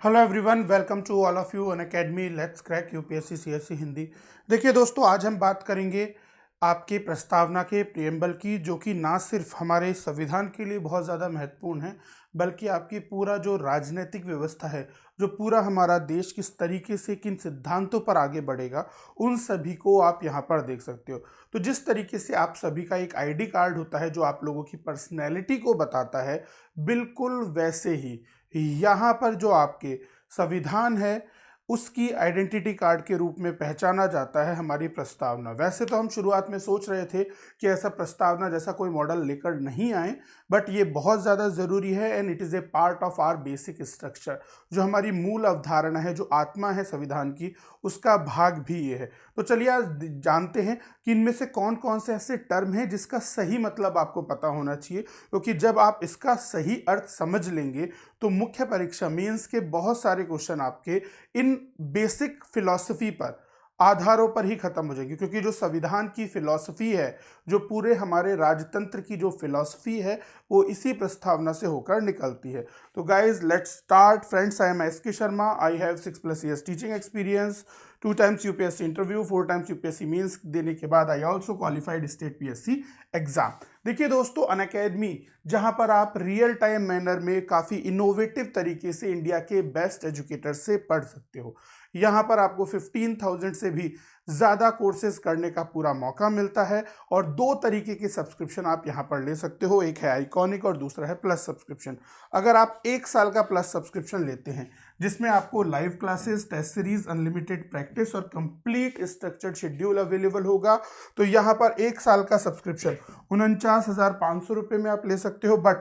Hello everyone, welcome to all of you Unacademy let's crack UPSC CSC Hindi. देखिए दोस्तों, आज हम बात करेंगे आपके प्रस्तावना के प्रियम्बल की, जो कि ना सिर्फ हमारे संविधान के लिए बहुत ज़्यादा महत्वपूर्ण है, बल्कि आपकी पूरा जो राजनीतिक व्यवस्था है, जो पूरा हमारा देश किस तरीके से किन सिद्धांतों पर आगे बढ़ेगा, उन सभी को आप यहाँ पर देख सकते हो। तो जिस तरीके से आप सभी का एक आईडी कार्ड होता है जो आप लोगों की पर्सनैलिटी को बताता है, बिल्कुल वैसे ही यहाँ पर जो आपके संविधान है उसकी आइडेंटिटी कार्ड के रूप में पहचाना जाता है हमारी प्रस्तावना। वैसे तो हम शुरुआत में सोच रहे थे कि ऐसा प्रस्तावना जैसा कोई मॉडल लेकर नहीं आए, बट ये बहुत ज़्यादा ज़रूरी है and it is a part of our basic structure. जो हमारी मूल अवधारणा है, जो आत्मा है संविधान की, उसका भाग भी ये है। तो चलिए आज जानते हैं कि इनमें से कौन कौन से ऐसे टर्म हैं जिसका सही मतलब आपको पता होना चाहिए, क्योंकि जब आप इसका सही अर्थ समझ लेंगे तो मुख्य परीक्षा मेंस के बहुत सारे क्वेश्चन आपके इन बेसिक फिलॉसफी पर आधारों पर ही खत्म हो जाएगी। क्योंकि जो संविधान की फिलॉसफी है, जो पूरे हमारे राजतंत्र की जो फिलॉसफी है, वो इसी प्रस्तावना से होकर निकलती है। तो guys let's start friends. I am S K Sharma. I have 6+ years teaching experience, 2 times UPSC interview, 4 times UPSC mains देने के बाद I also qualified state PSC exam. देखिए दोस्तों, अनअकैडमी जहां पर आप रियल टाइम मैनर में काफ़ी इनोवेटिव तरीके से इंडिया के बेस्ट एजुकेटर से पढ़ सकते हो। यहाँ पर आपको 15,000 से भी ज़्यादा कोर्सेज करने का पूरा मौका मिलता है और 2 तरीके के सब्सक्रिप्शन आप यहाँ पर ले सकते हो। एक है आइकॉनिक और दूसरा है प्लस सब्सक्रिप्शन। अगर आप 1 साल का प्लस सब्सक्रिप्शन लेते हैं, जिसमें आपको live classes, test series, unlimited practice और कंप्लीट स्ट्रक्चर्ड शेड्यूल अवेलेबल होगा, तो यहाँ पर 1 साल का सब्सक्रिप्शन 49,500 रुपये में आप ले सकते हो। बट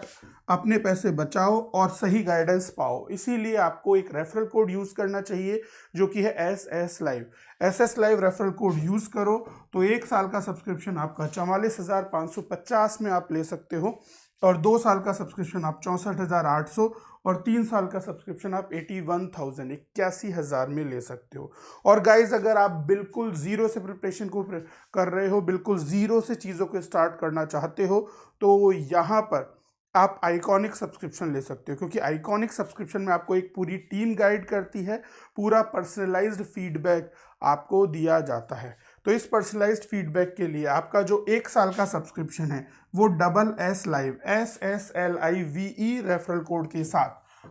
अपने पैसे बचाओ और सही गाइडेंस पाओ, इसीलिए आपको एक रेफरल कोड यूज़ करना चाहिए, जो कि है S S live. Referral code use करो तो 1 साल का सब्सक्रिप्शन आपका 44,550 में आप ले सकते हो, और 2 साल का सब्सक्रिप्शन आप 64,800, और 3 साल का सब्सक्रिप्शन आप 81,000 81,000 में ले सकते हो। और गाइज, अगर आप बिल्कुल ज़ीरो से प्रिपरेशन को कर रहे हो, बिल्कुल ज़ीरो से चीज़ों को स्टार्ट करना चाहते हो, तो यहाँ पर आप आइकॉनिक सब्सक्रिप्शन ले सकते हो। क्योंकि आइकॉनिक सब्सक्रिप्शन में आपको एक पूरी टीम गाइड करती है, पूरा पर्सनलाइज्ड फीडबैक आपको दिया जाता है। तो इस पर्सनलाइज्ड फीडबैक के लिए आपका जो 1 साल का सब्सक्रिप्शन है, वो SS live SSLIVE referral code के साथ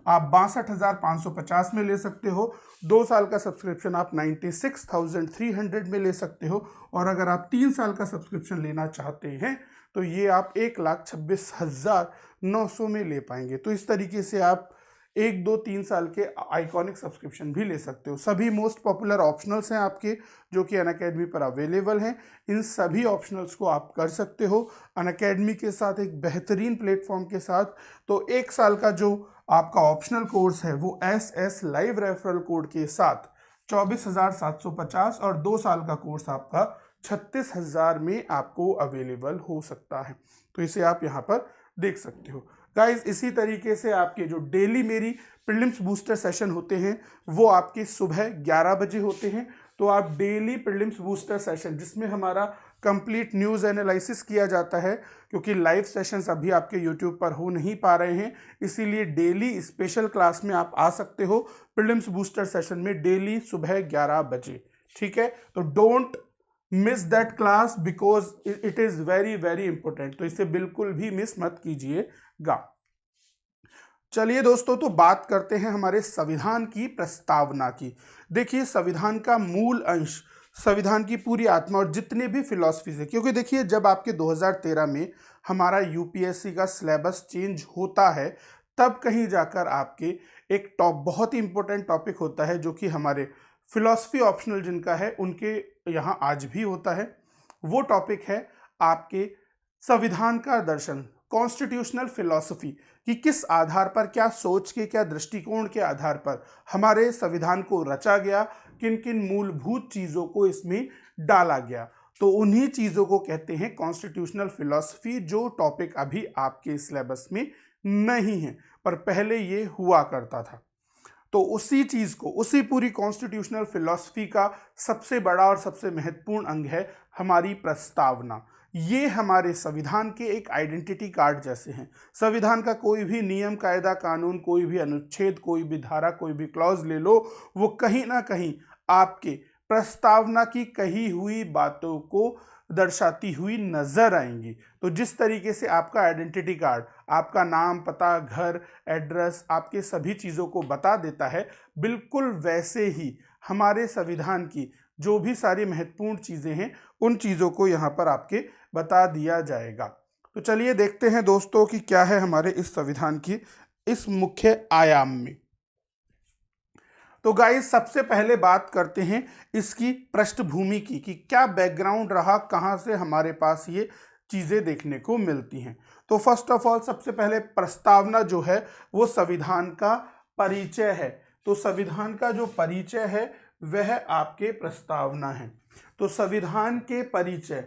आप 62,550 में ले सकते हो। 2 साल का सब्सक्रिप्शन आप 96,300 में ले सकते हो, और अगर आप 3 साल का सब्सक्रिप्शन लेना चाहते हैं तो ये आप 1,26,900 में ले पाएंगे। तो इस तरीके से आप 1, 2, 3 साल के आइकॉनिक सब्सक्रिप्शन भी ले सकते हो। सभी मोस्ट पॉपुलर ऑप्शनल्स हैं आपके, जो कि अनअकैडमी पर अवेलेबल हैं। इन सभी ऑप्शनल्स को आप कर सकते हो अनअकैडमी के साथ, एक बेहतरीन प्लेटफॉर्म के साथ। तो 1 साल का जो आपका ऑप्शनल कोर्स है, वो SS लाइव रेफरल कोड के साथ 24,750, और 2 साल का कोर्स आपका 36,000 में आपको अवेलेबल हो सकता है। तो इसे आप यहाँ पर देख सकते हो। गाइज, इसी तरीके से आपके जो डेली मेरी प्रीलिम्स बूस्टर सेशन होते हैं, वो आपके सुबह 11 बजे होते हैं। तो आप डेली प्रीलिम्स बूस्टर सेशन, जिसमें हमारा कंप्लीट न्यूज़ एनालिसिस किया जाता है, क्योंकि लाइव सेशंस अभी आपके यूट्यूब पर हो नहीं पा रहे हैं, इसीलिए डेली स्पेशल क्लास में आप आ सकते हो प्रीलिम्स बूस्टर सेशन में, डेली सुबह 11 बजे। ठीक है, तो don't miss that class because it is very very important. तो इसे बिल्कुल भी मिस मत कीजिएगा। चलिए दोस्तों, तो बात करते हैं हमारे संविधान की प्रस्तावना की। देखिए, संविधान का मूल अंश, संविधान की पूरी आत्मा और जितने भी फिलॉसफीज है, क्योंकि देखिए जब आपके 2013 में हमारा यूपीएससी का सिलेबस चेंज होता है, तब कहीं जाकर आपके एक बहुत ही इंपॉर्टेंट टॉपिक होता है, जो कि हमारे फिलॉसफी ऑप्शनल जिनका है उनके यहाँ आज भी होता है। वो टॉपिक है आपके संविधान का दर्शन, कॉन्स्टिट्यूशनल फिलॉसफी, कि किस आधार पर, क्या सोच के, क्या दृष्टिकोण के आधार पर हमारे संविधान को रचा गया, किन किन मूलभूत चीज़ों को इसमें डाला गया। तो उन्हीं चीज़ों को कहते हैं कॉन्स्टिट्यूशनल फिलॉसफी, जो टॉपिक अभी आपके सिलेबस में नहीं है, पर पहले ये हुआ करता था। तो उसी चीज़ को, उसी पूरी कॉन्स्टिट्यूशनल फिलॉसफी का सबसे बड़ा और सबसे महत्वपूर्ण अंग है हमारी प्रस्तावना। ये हमारे संविधान के एक आइडेंटिटी कार्ड जैसे हैं। संविधान का कोई भी नियम, कायदा, कानून, कोई भी अनुच्छेद, कोई भी धारा, कोई भी क्लॉज ले लो, वो कहीं ना कहीं आपके प्रस्तावना की कही हुई बातों को दर्शाती हुई नजर आएंगी। तो जिस तरीके से आपका आइडेंटिटी कार्ड आपका नाम, पता, घर, एड्रेस, आपके सभी चीज़ों को बता देता है, बिल्कुल वैसे ही हमारे संविधान की जो भी सारी महत्वपूर्ण चीज़ें हैं उन चीज़ों को यहाँ पर आपके बता दिया जाएगा। तो चलिए देखते हैं दोस्तों कि क्या है हमारे इस संविधान की इस मुख्य आयाम में। तो गाइस, सबसे पहले बात करते हैं इसकी पृष्ठभूमि की कि क्या बैकग्राउंड रहा, कहाँ से हमारे पास ये चीज़ें देखने को मिलती हैं। तो फर्स्ट ऑफ ऑल सबसे पहले प्रस्तावना जो है वो संविधान का परिचय है। तो संविधान का जो परिचय है वह आपके प्रस्तावना है। तो संविधान के परिचय,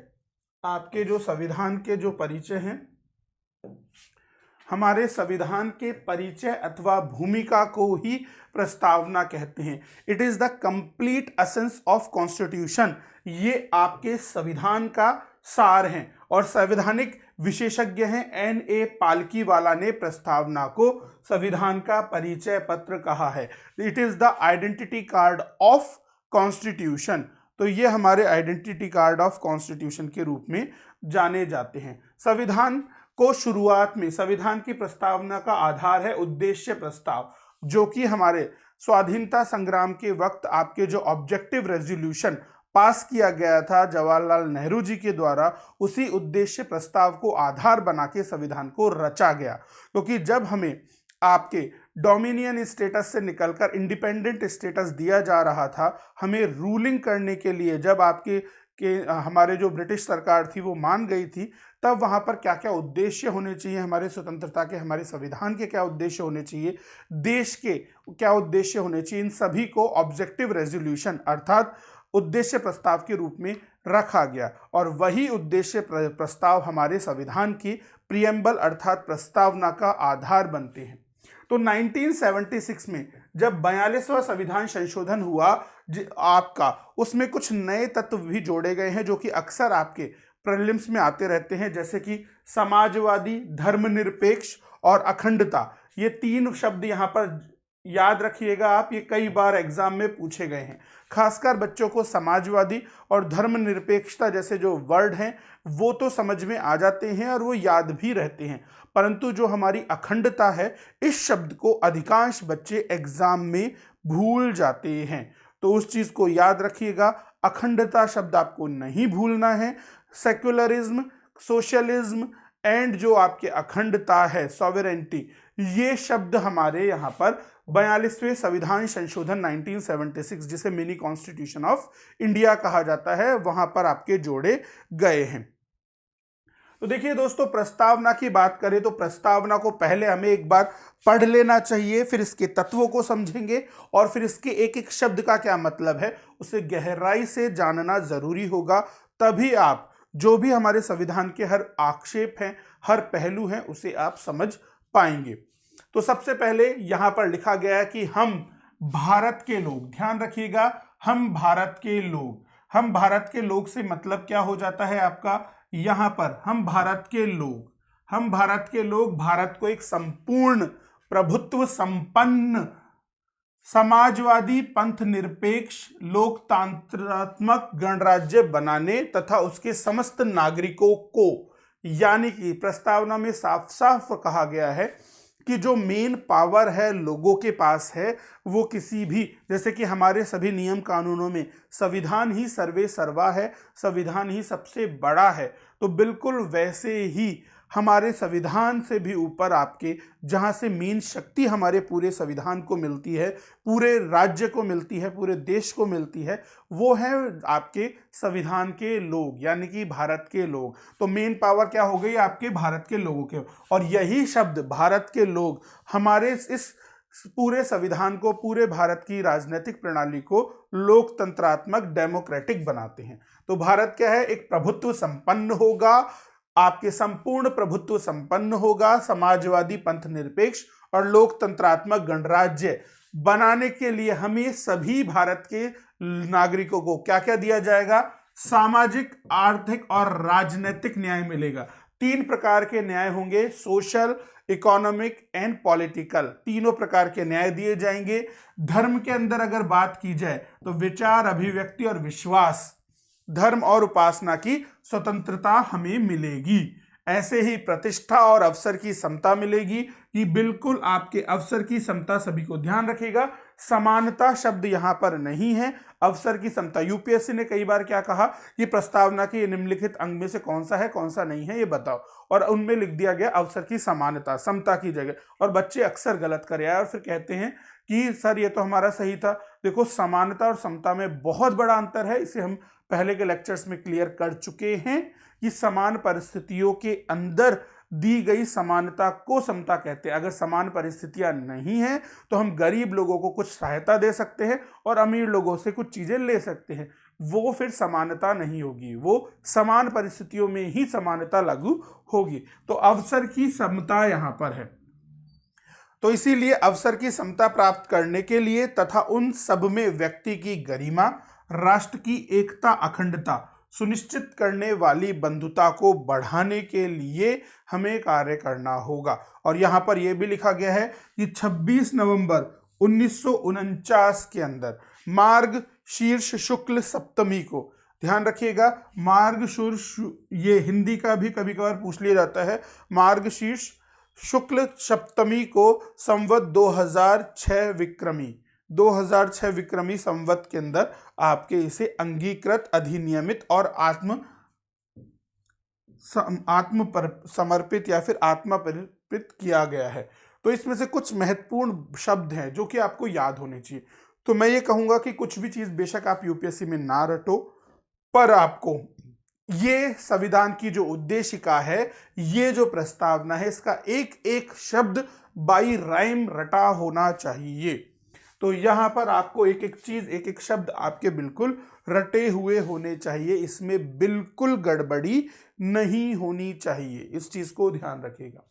आपके जो संविधान के जो परिचय हैं, हमारे संविधान के परिचय अथवा भूमिका को ही प्रस्तावना कहते हैं। It is the complete essence of constitution. ये आपके संविधान का सार है। और संवैधानिक विशेषज्ञ हैं N.A. पालकीवाला ने प्रस्तावना को संविधान का परिचय पत्र कहा है। It is the identity card of constitution. तो ये हमारे आइडेंटिटी कार्ड ऑफ कॉन्स्टिट्यूशन के रूप में जाने जाते हैं। संविधान को शुरुआत में संविधान की प्रस्तावना का आधार है उद्देश्य प्रस्ताव, जो कि हमारे स्वाधीनता संग्राम के वक्त आपके जो ऑब्जेक्टिव रेजोल्यूशन पास किया गया था जवाहरलाल नेहरू जी के द्वारा, उसी उद्देश्य प्रस्ताव को आधार बना के संविधान को रचा गया। क्योंकि जब हमें आपके डोमिनियन स्टेटस से निकलकर इंडिपेंडेंट स्टेटस दिया जा रहा था, हमें रूलिंग करने के लिए जब हमारे जो ब्रिटिश सरकार थी वो मान गई थी, तब वहाँ पर क्या क्या उद्देश्य होने चाहिए हमारे स्वतंत्रता के, हमारे संविधान के क्या उद्देश्य होने चाहिए, देश के क्या उद्देश्य होने चाहिए, इन सभी को ऑब्जेक्टिव रेजोल्यूशन अर्थात उद्देश्य प्रस्ताव के रूप में रखा गया। और वही उद्देश्य प्रस्ताव हमारे संविधान की प्रियम्बल अर्थात प्रस्तावना का आधार बनते हैं। तो 1976 में जब 42वां संविधान संशोधन हुआ आपका, उसमें कुछ नए तत्व भी जोड़े गए हैं जो कि अक्सर आपके प्रीलिम्स में आते रहते हैं, जैसे कि समाजवादी, धर्मनिरपेक्ष और अखंडता। ये तीन शब्द यहाँ पर याद रखिएगा आप, ये कई बार एग्जाम में पूछे गए हैं। खासकर बच्चों को समाजवादी और धर्मनिरपेक्षता जैसे जो वर्ड हैं वो तो समझ में आ जाते हैं और वो याद भी रहते हैं, परंतु जो हमारी अखंडता है, इस शब्द को अधिकांश बच्चे एग्जाम में भूल जाते हैं। तो उस चीज को याद रखिएगा, अखंडता शब्द आपको नहीं भूलना है। सेक्युलरिज्म, सोशलिज्म एंड जो आपके अखंडता है, सॉवरेंटी, ये शब्द हमारे यहाँ पर 42वें संविधान संशोधन 1976 जिसे मिनी कॉन्स्टिट्यूशन ऑफ इंडिया कहा जाता है, वहां पर आपके जोड़े गए हैं। तो देखिए दोस्तों, प्रस्तावना की बात करें तो प्रस्तावना को पहले हमें एक बार पढ़ लेना चाहिए, फिर इसके तत्वों को समझेंगे और फिर इसके एक एक शब्द का क्या मतलब है उसे गहराई से जानना जरूरी होगा। तभी आप जो भी हमारे संविधान के हर आक्षेप हैं, हर पहलू हैं, उसे आप समझ पाएंगे। तो सबसे पहले यहां पर लिखा गया है कि हम भारत के लोग, ध्यान रखिएगा, हम भारत के लोग, हम भारत के लोग से मतलब क्या हो जाता है आपका, यहां पर हम भारत के लोग, हम भारत के लोग भारत को एक संपूर्ण प्रभुत्व संपन्न समाजवादी, पंथ निरपेक्ष, लोकतांत्रात्मक गणराज्य बनाने तथा उसके समस्त नागरिकों को, यानी कि प्रस्तावना में साफ साफ कहा गया है कि जो मेन पावर है लोगों के पास है, वो किसी भी, जैसे कि हमारे सभी नियम कानूनों में संविधान ही सर्वे सर्वा है, संविधान ही सबसे बड़ा है, तो बिल्कुल वैसे ही हमारे संविधान से भी ऊपर आपके जहाँ से मेन शक्ति हमारे पूरे संविधान को मिलती है, पूरे राज्य को मिलती है, पूरे देश को मिलती है, वो है आपके संविधान के लोग, यानी कि भारत के लोग। तो मेन पावर क्या हो गई आपके भारत के लोगों के, और यही शब्द भारत के लोग हमारे इस पूरे संविधान को, पूरे भारत की राजनीतिक प्रणाली को लोकतंत्रात्मक डेमोक्रेटिक बनाते हैं। तो भारत क्या है, एक प्रभुत्व संपन्न होगा, आपके संपूर्ण प्रभुत्व संपन्न होगा, समाजवादी, पंथ निरपेक्ष और लोकतंत्रात्मक गणराज्य बनाने के लिए हमें सभी भारत के नागरिकों को क्या क्या दिया जाएगा, सामाजिक, आर्थिक और राजनीतिक न्याय मिलेगा। 3 प्रकार के न्याय होंगे, सोशल, इकोनॉमिक एंड पॉलिटिकल, तीनों प्रकार के न्याय दिए जाएंगे। धर्म के अंदर अगर बात की जाए तो विचार, अभिव्यक्ति और विश्वास, धर्म और उपासना की स्वतंत्रता हमें मिलेगी। ऐसे ही प्रतिष्ठा और अवसर की समता मिलेगी, कि बिल्कुल आपके अवसर की समता, सभी को ध्यान रखिएगा, समानता शब्द यहां पर नहीं है, अवसर की समता। यूपीएससी ने कई बार क्या कहा कि प्रस्तावना के निम्नलिखित अंग में से कौन सा है, कौन सा नहीं है, ये बताओ, और उनमें लिख दिया गया अवसर की समानता, समता की जगह। और बच्चे अक्सर गलत कर आए और फिर कहते हैं कि सर ये तो हमारा सही था। देखो, समानता और समता में बहुत बड़ा अंतर है, इसे हम पहले के लेक्चर्स में क्लियर कर चुके हैं कि समान परिस्थितियों के अंदर दी गई समानता को समता कहते हैं। अगर समान परिस्थितियां नहीं हैं तो हम गरीब लोगों को कुछ सहायता दे सकते हैं और अमीर लोगों से कुछ चीजें ले सकते हैं, वो फिर समानता नहीं होगी, वो समान परिस्थितियों में ही समानता लागू होगी। तो अवसर की समता यहां पर है। तो इसीलिए अवसर की समता प्राप्त करने के लिए तथा उन सब में व्यक्ति की गरिमा, राष्ट्र की एकता, अखंडता सुनिश्चित करने वाली बंधुता को बढ़ाने के लिए हमें कार्य करना होगा। और यहां पर यह भी लिखा गया है कि 26 नवंबर 1949 के अंदर मार्ग शीर्ष शुक्ल सप्तमी को, ध्यान रखिएगा, मार्ग शीर्ष, ये हिंदी का भी कभी कभार पूछ लिया जाता है, मार्ग शीर्ष शुक्ल सप्तमी को संवत 2006 विक्रमी संवत के अंदर आपके इसे अंगीकृत, अधिनियमित और आत्म समर्पित या फिर आत्मपरिपित किया गया है। तो इसमें से कुछ महत्वपूर्ण शब्द हैं जो कि आपको याद होने चाहिए। तो मैं ये कहूंगा कि कुछ भी चीज बेशक आप यूपीएससी में ना रटो, पर आपको ये संविधान की जो उद्देशिका है, ये जो प्रस्तावना है, इसका एक एक शब्द बाई राइम रटा होना चाहिए। तो यहां पर आपको एक एक चीज, एक एक शब्द आपके बिल्कुल रटे हुए होने चाहिए, इसमें बिल्कुल गड़बड़ी नहीं होनी चाहिए, इस चीज को ध्यान रखिएगा।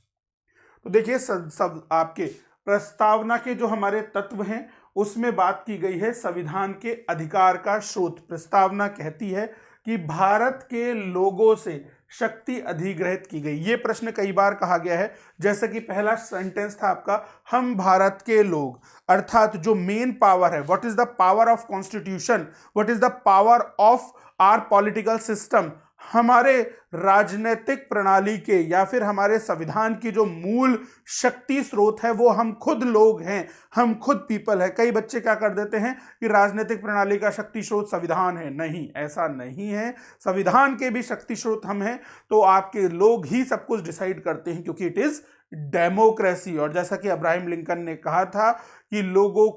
तो देखिए, सब आपके प्रस्तावना के जो हमारे तत्व हैं उसमें बात की गई है संविधान के अधिकार का स्रोत। प्रस्तावना कहती है कि भारत के लोगों से शक्ति अधिग्रहित की गई। ये प्रश्न कई बार कहा गया है, जैसे कि पहला सेंटेंस था आपका, हम भारत के लोग, अर्थात जो मेन पावर है, what is the power of constitution, what is the power of our political system, हमारे राजनीतिक प्रणाली के या फिर हमारे संविधान की जो मूल शक्ति स्रोत है वो हम खुद लोग हैं, हम खुद पीपल है। कई बच्चे क्या कर देते हैं कि राजनीतिक प्रणाली का शक्ति स्रोत संविधान है, नहीं, ऐसा नहीं है, संविधान के भी शक्ति स्रोत हम हैं। तो आपके लोग ही सब कुछ डिसाइड करते हैं, क्योंकि इट इज डेमोक्रेसी। और जैसा कि अब्राहम लिंकन ने कहा था कि लोगों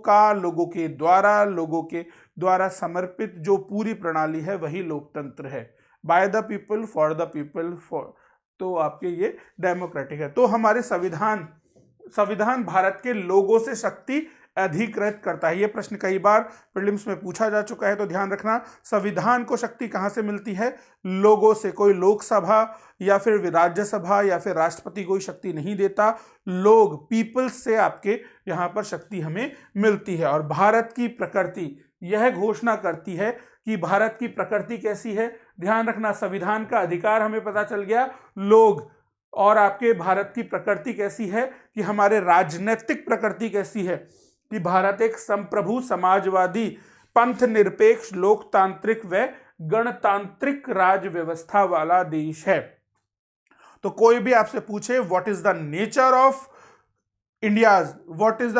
के द्वारा समर्पित जो पूरी प्रणाली है वही लोकतंत्र है, by the people for the people for, तो आपके ये डेमोक्रेटिक है। तो हमारे संविधान भारत के लोगों से शक्ति अधिकृत करता है। ये प्रश्न कई बार प्रीलिम्स में पूछा जा चुका है, तो ध्यान रखना, संविधान को शक्ति कहां से मिलती है, लोगों से। कोई लोकसभा या फिर राज्यसभा या फिर राष्ट्रपति कोई शक्ति नहीं देता, लोग, पीपल्स से आपके यहां पर शक्ति हमें मिलती है। और भारत की प्रकृति यह घोषणा करती है कि भारत की प्रकृति कैसी है। ध्यान रखना, संविधान का अधिकार हमें पता चल गया, लोग, और आपके भारत की प्रकृति कैसी है कि हमारे राजनीतिक प्रकृति कैसी है कि भारत एक संप्रभु, समाजवादी, पंथ निरपेक्ष, लोकतांत्रिक व गणतांत्रिक राज व्यवस्था वाला देश है। तो कोई भी आपसे पूछे what is the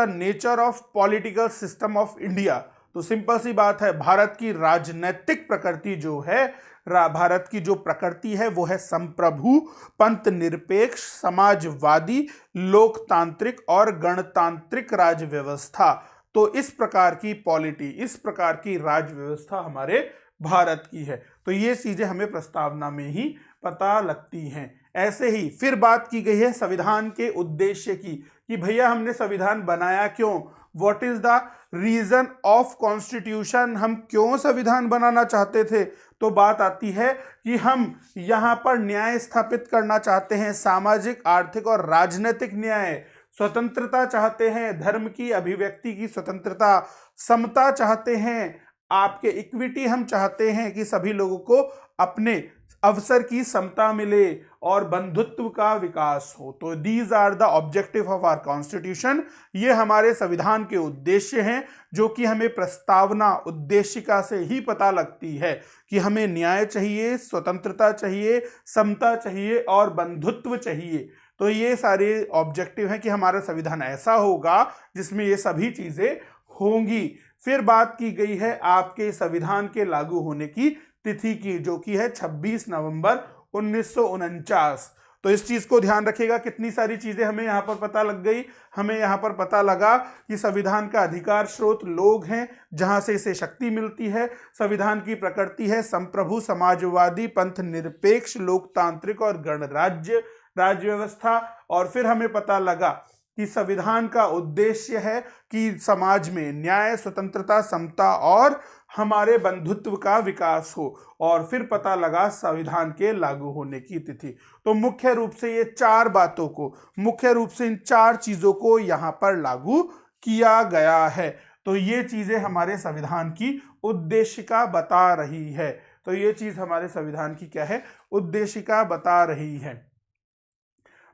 nature of political system of India, तो सिंपल सी बात है, भारत की राजनीतिक प्रकृति जो है, भारत की जो प्रकृति है वो है संप्रभु, पंथ निरपेक्ष, समाजवादी, लोकतांत्रिक और गणतांत्रिक राज व्यवस्था। तो इस प्रकार की पॉलिटी, इस प्रकार की राज व्यवस्था हमारे भारत की है। तो ये चीजें हमें प्रस्तावना में ही पता लगती हैं। ऐसे ही फिर बात की गई है संविधान के उद्देश्य की, कि भैया हमने संविधान बनाया क्यों, what is the reason of constitution, हम क्यों संविधान बनाना चाहते थे। तो बात आती है कि हम यहां पर न्याय स्थापित करना चाहते हैं, सामाजिक, आर्थिक और राजनीतिक न्याय, स्वतंत्रता चाहते हैं, धर्म की अभिव्यक्ति की स्वतंत्रता, समता चाहते हैं, आपके इक्विटी हम चाहते हैं कि सभी लोगों को अपने अवसर की समता मिले और बंधुत्व का विकास हो। तो these are the objective of our constitution. ये हमारे संविधान के उद्देश्य हैं, जो कि हमें प्रस्तावना उद्देशिका से ही पता लगती है कि हमें न्याय चाहिए, स्वतंत्रता चाहिए, समता चाहिए और बंधुत्व चाहिए। तो ये सारे ऑब्जेक्टिव हैं कि हमारा संविधान ऐसा होगा जिसमें ये सभी चीजें होंगी। फिर बात की गई है आपके संविधान के लागू होने की तिथि की, जो कि है 26 नवंबर 1949। तो इस चीज को ध्यान रखिएगा, कितनी सारी चीजें हमें यहाँ पर पता लग गई। हमें यहाँ पर पता लगा कि संविधान का अधिकार स्रोत लोग हैं, जहां से इसे शक्ति मिलती है। संविधान की प्रकृति है संप्रभु, समाजवादी, पंथ निरपेक्ष, लोकतांत्रिक और गणराज्य राज्य व्यवस्था। और फिर हमें पता लगा कि संविधान का उद्देश्य है कि समाज में न्याय, स्वतंत्रता, समता और हमारे बंधुत्व का विकास हो। और फिर पता लगा संविधान के लागू होने की तिथि। तो मुख्य रूप से ये चार बातों को, मुख्य रूप से इन चार चीजों को यहां पर लागू किया गया है। तो ये चीजें हमारे संविधान की उद्देशिका बता रही है। तो ये चीज हमारे संविधान की क्या है, उद्देशिका बता रही है।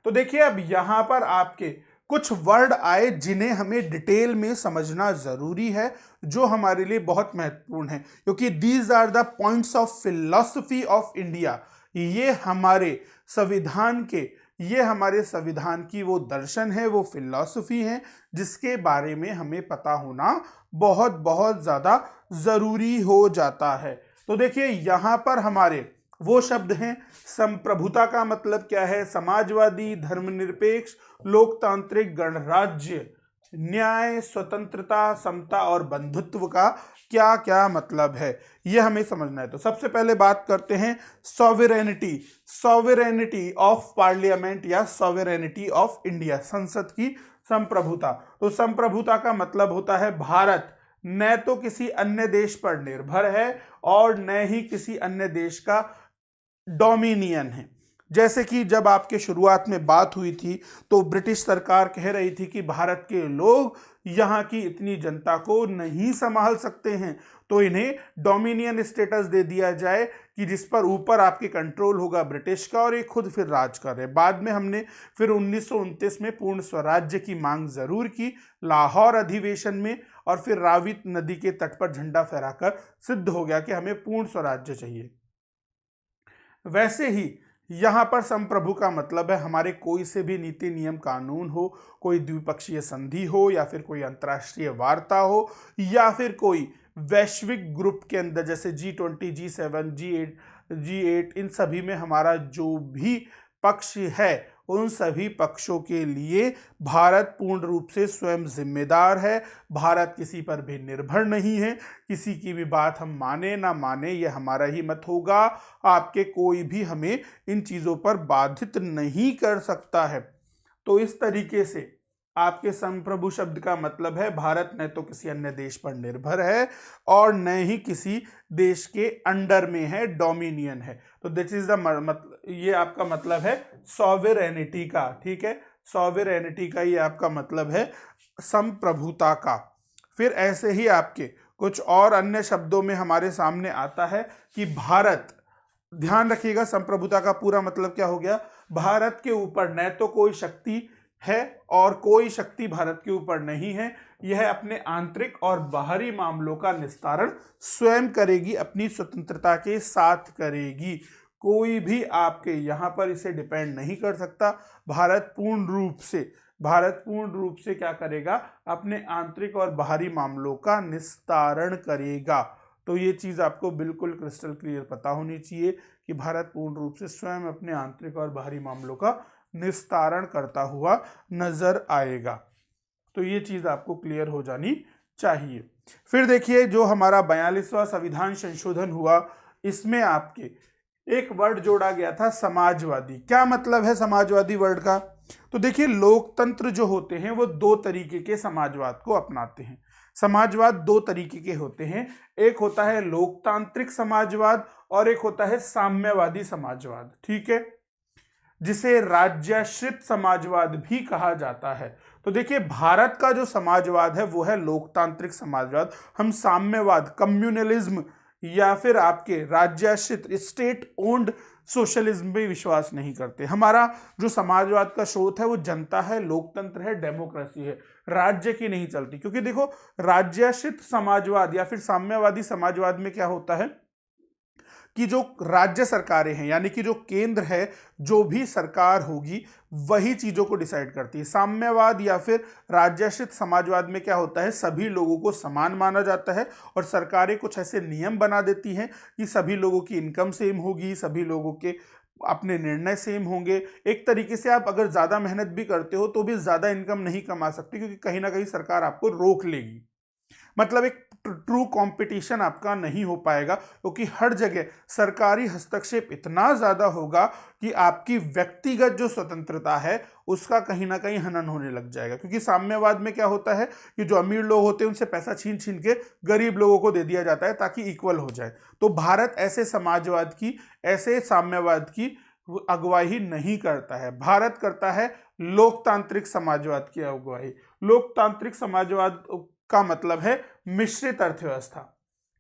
तो देखिए अब यहां पर आपके कुछ वर्ड आए जिन्हें हमें डिटेल में समझना जरूरी है, जो हमारे लिए बहुत महत्वपूर्ण है, क्योंकि these are the points of philosophy of India. ये हमारे संविधान के, ये हमारे संविधान की वो दर्शन है, वो फिलॉसफी है, जिसके बारे में हमें पता होना बहुत बहुत ज्यादा जरूरी हो जाता है। तो देखिए यहां पर हमारे वो शब्द हैं, संप्रभुता का मतलब क्या है, समाजवादी, धर्मनिरपेक्ष, लोकतांत्रिक, गणराज्य, न्याय, स्वतंत्रता, समता और बंधुत्व का क्या क्या मतलब है, यह हमें समझना है। तो सबसे पहले बात करते हैं सॉवरेनिटी, सॉवरेनिटी ऑफ पार्लियामेंट या सॉवरेनिटी ऑफ इंडिया, संसद की संप्रभुता। तो संप्रभुता का मतलब होता है भारत न तो किसी अन्य देश पर निर्भर है और न ही किसी अन्य देश का डोमिनियन है। जैसे कि जब आपके शुरुआत में बात हुई थी तो ब्रिटिश सरकार कह रही थी कि भारत के लोग यहाँ की इतनी जनता को नहीं संभाल सकते हैं, तो इन्हें डोमिनियन स्टेटस दे दिया जाए कि जिस पर ऊपर आपके कंट्रोल होगा ब्रिटिश का और ये खुद फिर राज कर रहे। बाद में हमने फिर 1929 में पूर्ण स्वराज्य की मांग जरूर की लाहौर अधिवेशन में, और फिर रावी नदी के तट पर झंडा फहराकर सिद्ध हो गया कि हमें पूर्ण स्वराज्य चाहिए। वैसे ही यहां पर संप्रभु का मतलब है हमारे कोई से भी नीति नियम कानून हो, कोई द्विपक्षीय संधि हो या फिर कोई अंतर्राष्ट्रीय वार्ता हो या फिर कोई वैश्विक ग्रुप के अंदर जैसे G20, G7, G8 इन सभी में हमारा जो भी पक्ष है उन सभी पक्षों के लिए भारत पूर्ण रूप से स्वयं जिम्मेदार है। भारत किसी पर भी निर्भर नहीं है, किसी की भी बात हम माने ना माने ये हमारा ही मत होगा, आपके कोई भी हमें इन चीज़ों पर बाधित नहीं कर सकता है। तो इस तरीके से आपके संप्रभु शब्द का मतलब है भारत न तो किसी अन्य देश पर निर्भर है और न ही किसी देश के अंडर में है, डोमिनियन है। तो दिस इज द ये आपका मतलब है सॉवरेनिटी का, ठीक है, सॉवरेनिटी का ये आपका मतलब है संप्रभुता का। फिर ऐसे ही आपके कुछ और अन्य शब्दों में हमारे सामने आता है कि भारत, ध्यान रखिएगा संप्रभुता का पूरा मतलब क्या हो गया, भारत के ऊपर न तो कोई शक्ति है और कोई शक्ति भारत के ऊपर नहीं है, यह अपने आंतरिक और बाहरी मामलों का निस्तारण स्वयं करेगी, अपनी स्वतंत्रता के साथ करेगी, कोई भी आपके यहाँ पर इसे डिपेंड नहीं कर सकता। भारत पूर्ण रूप से क्या करेगा, अपने आंतरिक और बाहरी मामलों का निस्तारण करेगा। तो ये चीज़ आपको बिल्कुल क्रिस्टल क्लियर पता होनी चाहिए कि भारत पूर्ण रूप से स्वयं अपने आंतरिक और बाहरी मामलों का निस्तारण करता हुआ नजर आएगा। तो ये चीज आपको क्लियर हो जानी चाहिए। फिर देखिए जो हमारा 42वां संविधान संशोधन हुआ, इसमें आपके एक वर्ड जोड़ा गया था समाजवादी। क्या मतलब है समाजवादी वर्ड का, तो देखिए लोकतंत्र जो होते हैं वो दो तरीके के समाजवाद को अपनाते हैं। समाजवाद दो तरीके के होते हैं, एक होता है लोकतांत्रिक समाजवाद और एक होता है साम्यवादी समाजवाद, ठीक है। जिसे राज्याश्रित समाजवाद भी कहा जाता है। तो देखिए, भारत का जो समाजवाद है वो है लोकतांत्रिक समाजवाद। हम साम्यवाद, कम्युनलिज्म या फिर आपके राज्याश्रित स्टेट ओन्ड सोशलिज्म पे विश्वास नहीं करते। हमारा जो समाजवाद का स्रोत है वो जनता है, लोकतंत्र है, डेमोक्रेसी है, राज्य की नहीं चलती। क्योंकि देखो, राज्याश्रित समाजवाद या फिर साम्यवादी समाजवाद में क्या होता है कि जो राज्य सरकारें हैं, यानी कि जो केंद्र है, जो भी सरकार होगी वही चीजों को डिसाइड करती है। साम्यवाद या फिर राज्याश्रित समाजवाद में क्या होता है, सभी लोगों को समान माना जाता है और सरकारें कुछ ऐसे नियम बना देती हैं कि सभी लोगों की इनकम सेम होगी, सभी लोगों के अपने निर्णय सेम होंगे। एक तरीके से आप अगर ज्यादा मेहनत भी करते हो तो भी ज्यादा इनकम नहीं कमा सकते, क्योंकि कहीं ना कहीं सरकार आपको रोक लेगी। मतलब एक ट्रू कंपटीशन आपका नहीं हो पाएगा, क्योंकि हर जगह सरकारी हस्तक्षेप इतना ज्यादा होगा कि आपकी व्यक्तिगत जो स्वतंत्रता है उसका कहीं ना कहीं हनन होने लग जाएगा। क्योंकि साम्यवाद में क्या होता है कि जो अमीर लोग होते हैं उनसे पैसा छीन छीन के गरीब लोगों को दे दिया जाता है ताकि इक्वल हो जाए। तो भारत ऐसे समाजवाद की, ऐसे साम्यवाद की अगुवाई नहीं करता है। भारत करता है लोकतांत्रिक समाजवाद की अगुवाई। लोकतांत्रिक समाजवाद का मतलब है मिश्रित अर्थव्यवस्था,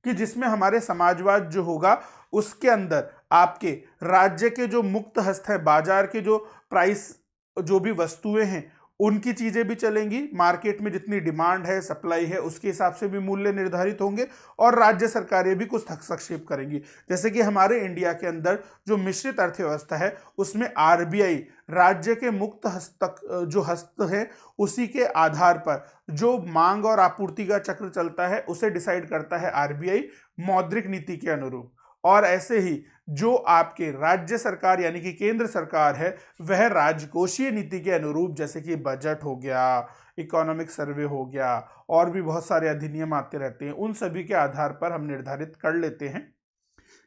कि जिसमें हमारे समाजवाद जो होगा उसके अंदर आपके राज्य के जो मुक्त हस्त है, बाजार के जो प्राइस, जो भी वस्तुएं हैं उनकी चीजें भी चलेंगी, मार्केट में जितनी डिमांड है, सप्लाई है, उसके हिसाब से भी मूल्य निर्धारित होंगे और राज्य सरकारें भी कुछ हस्तक्षेप करेंगी। जैसे कि हमारे इंडिया के अंदर जो मिश्रित अर्थव्यवस्था है उसमें आरबीआई राज्य के मुक्त हस्तक जो हस्त है उसी के आधार पर जो मांग और आपूर्ति का चक्र चलता है उसे डिसाइड करता है आरबीआई मौद्रिक नीति के अनुरूप। और ऐसे ही जो आपके राज्य सरकार यानी कि केंद्र सरकार है वह राजकोषीय नीति के अनुरूप, जैसे कि बजट हो गया, इकोनॉमिक सर्वे हो गया और भी बहुत सारे अधिनियम आते रहते हैं, उन सभी के आधार पर हम निर्धारित कर लेते हैं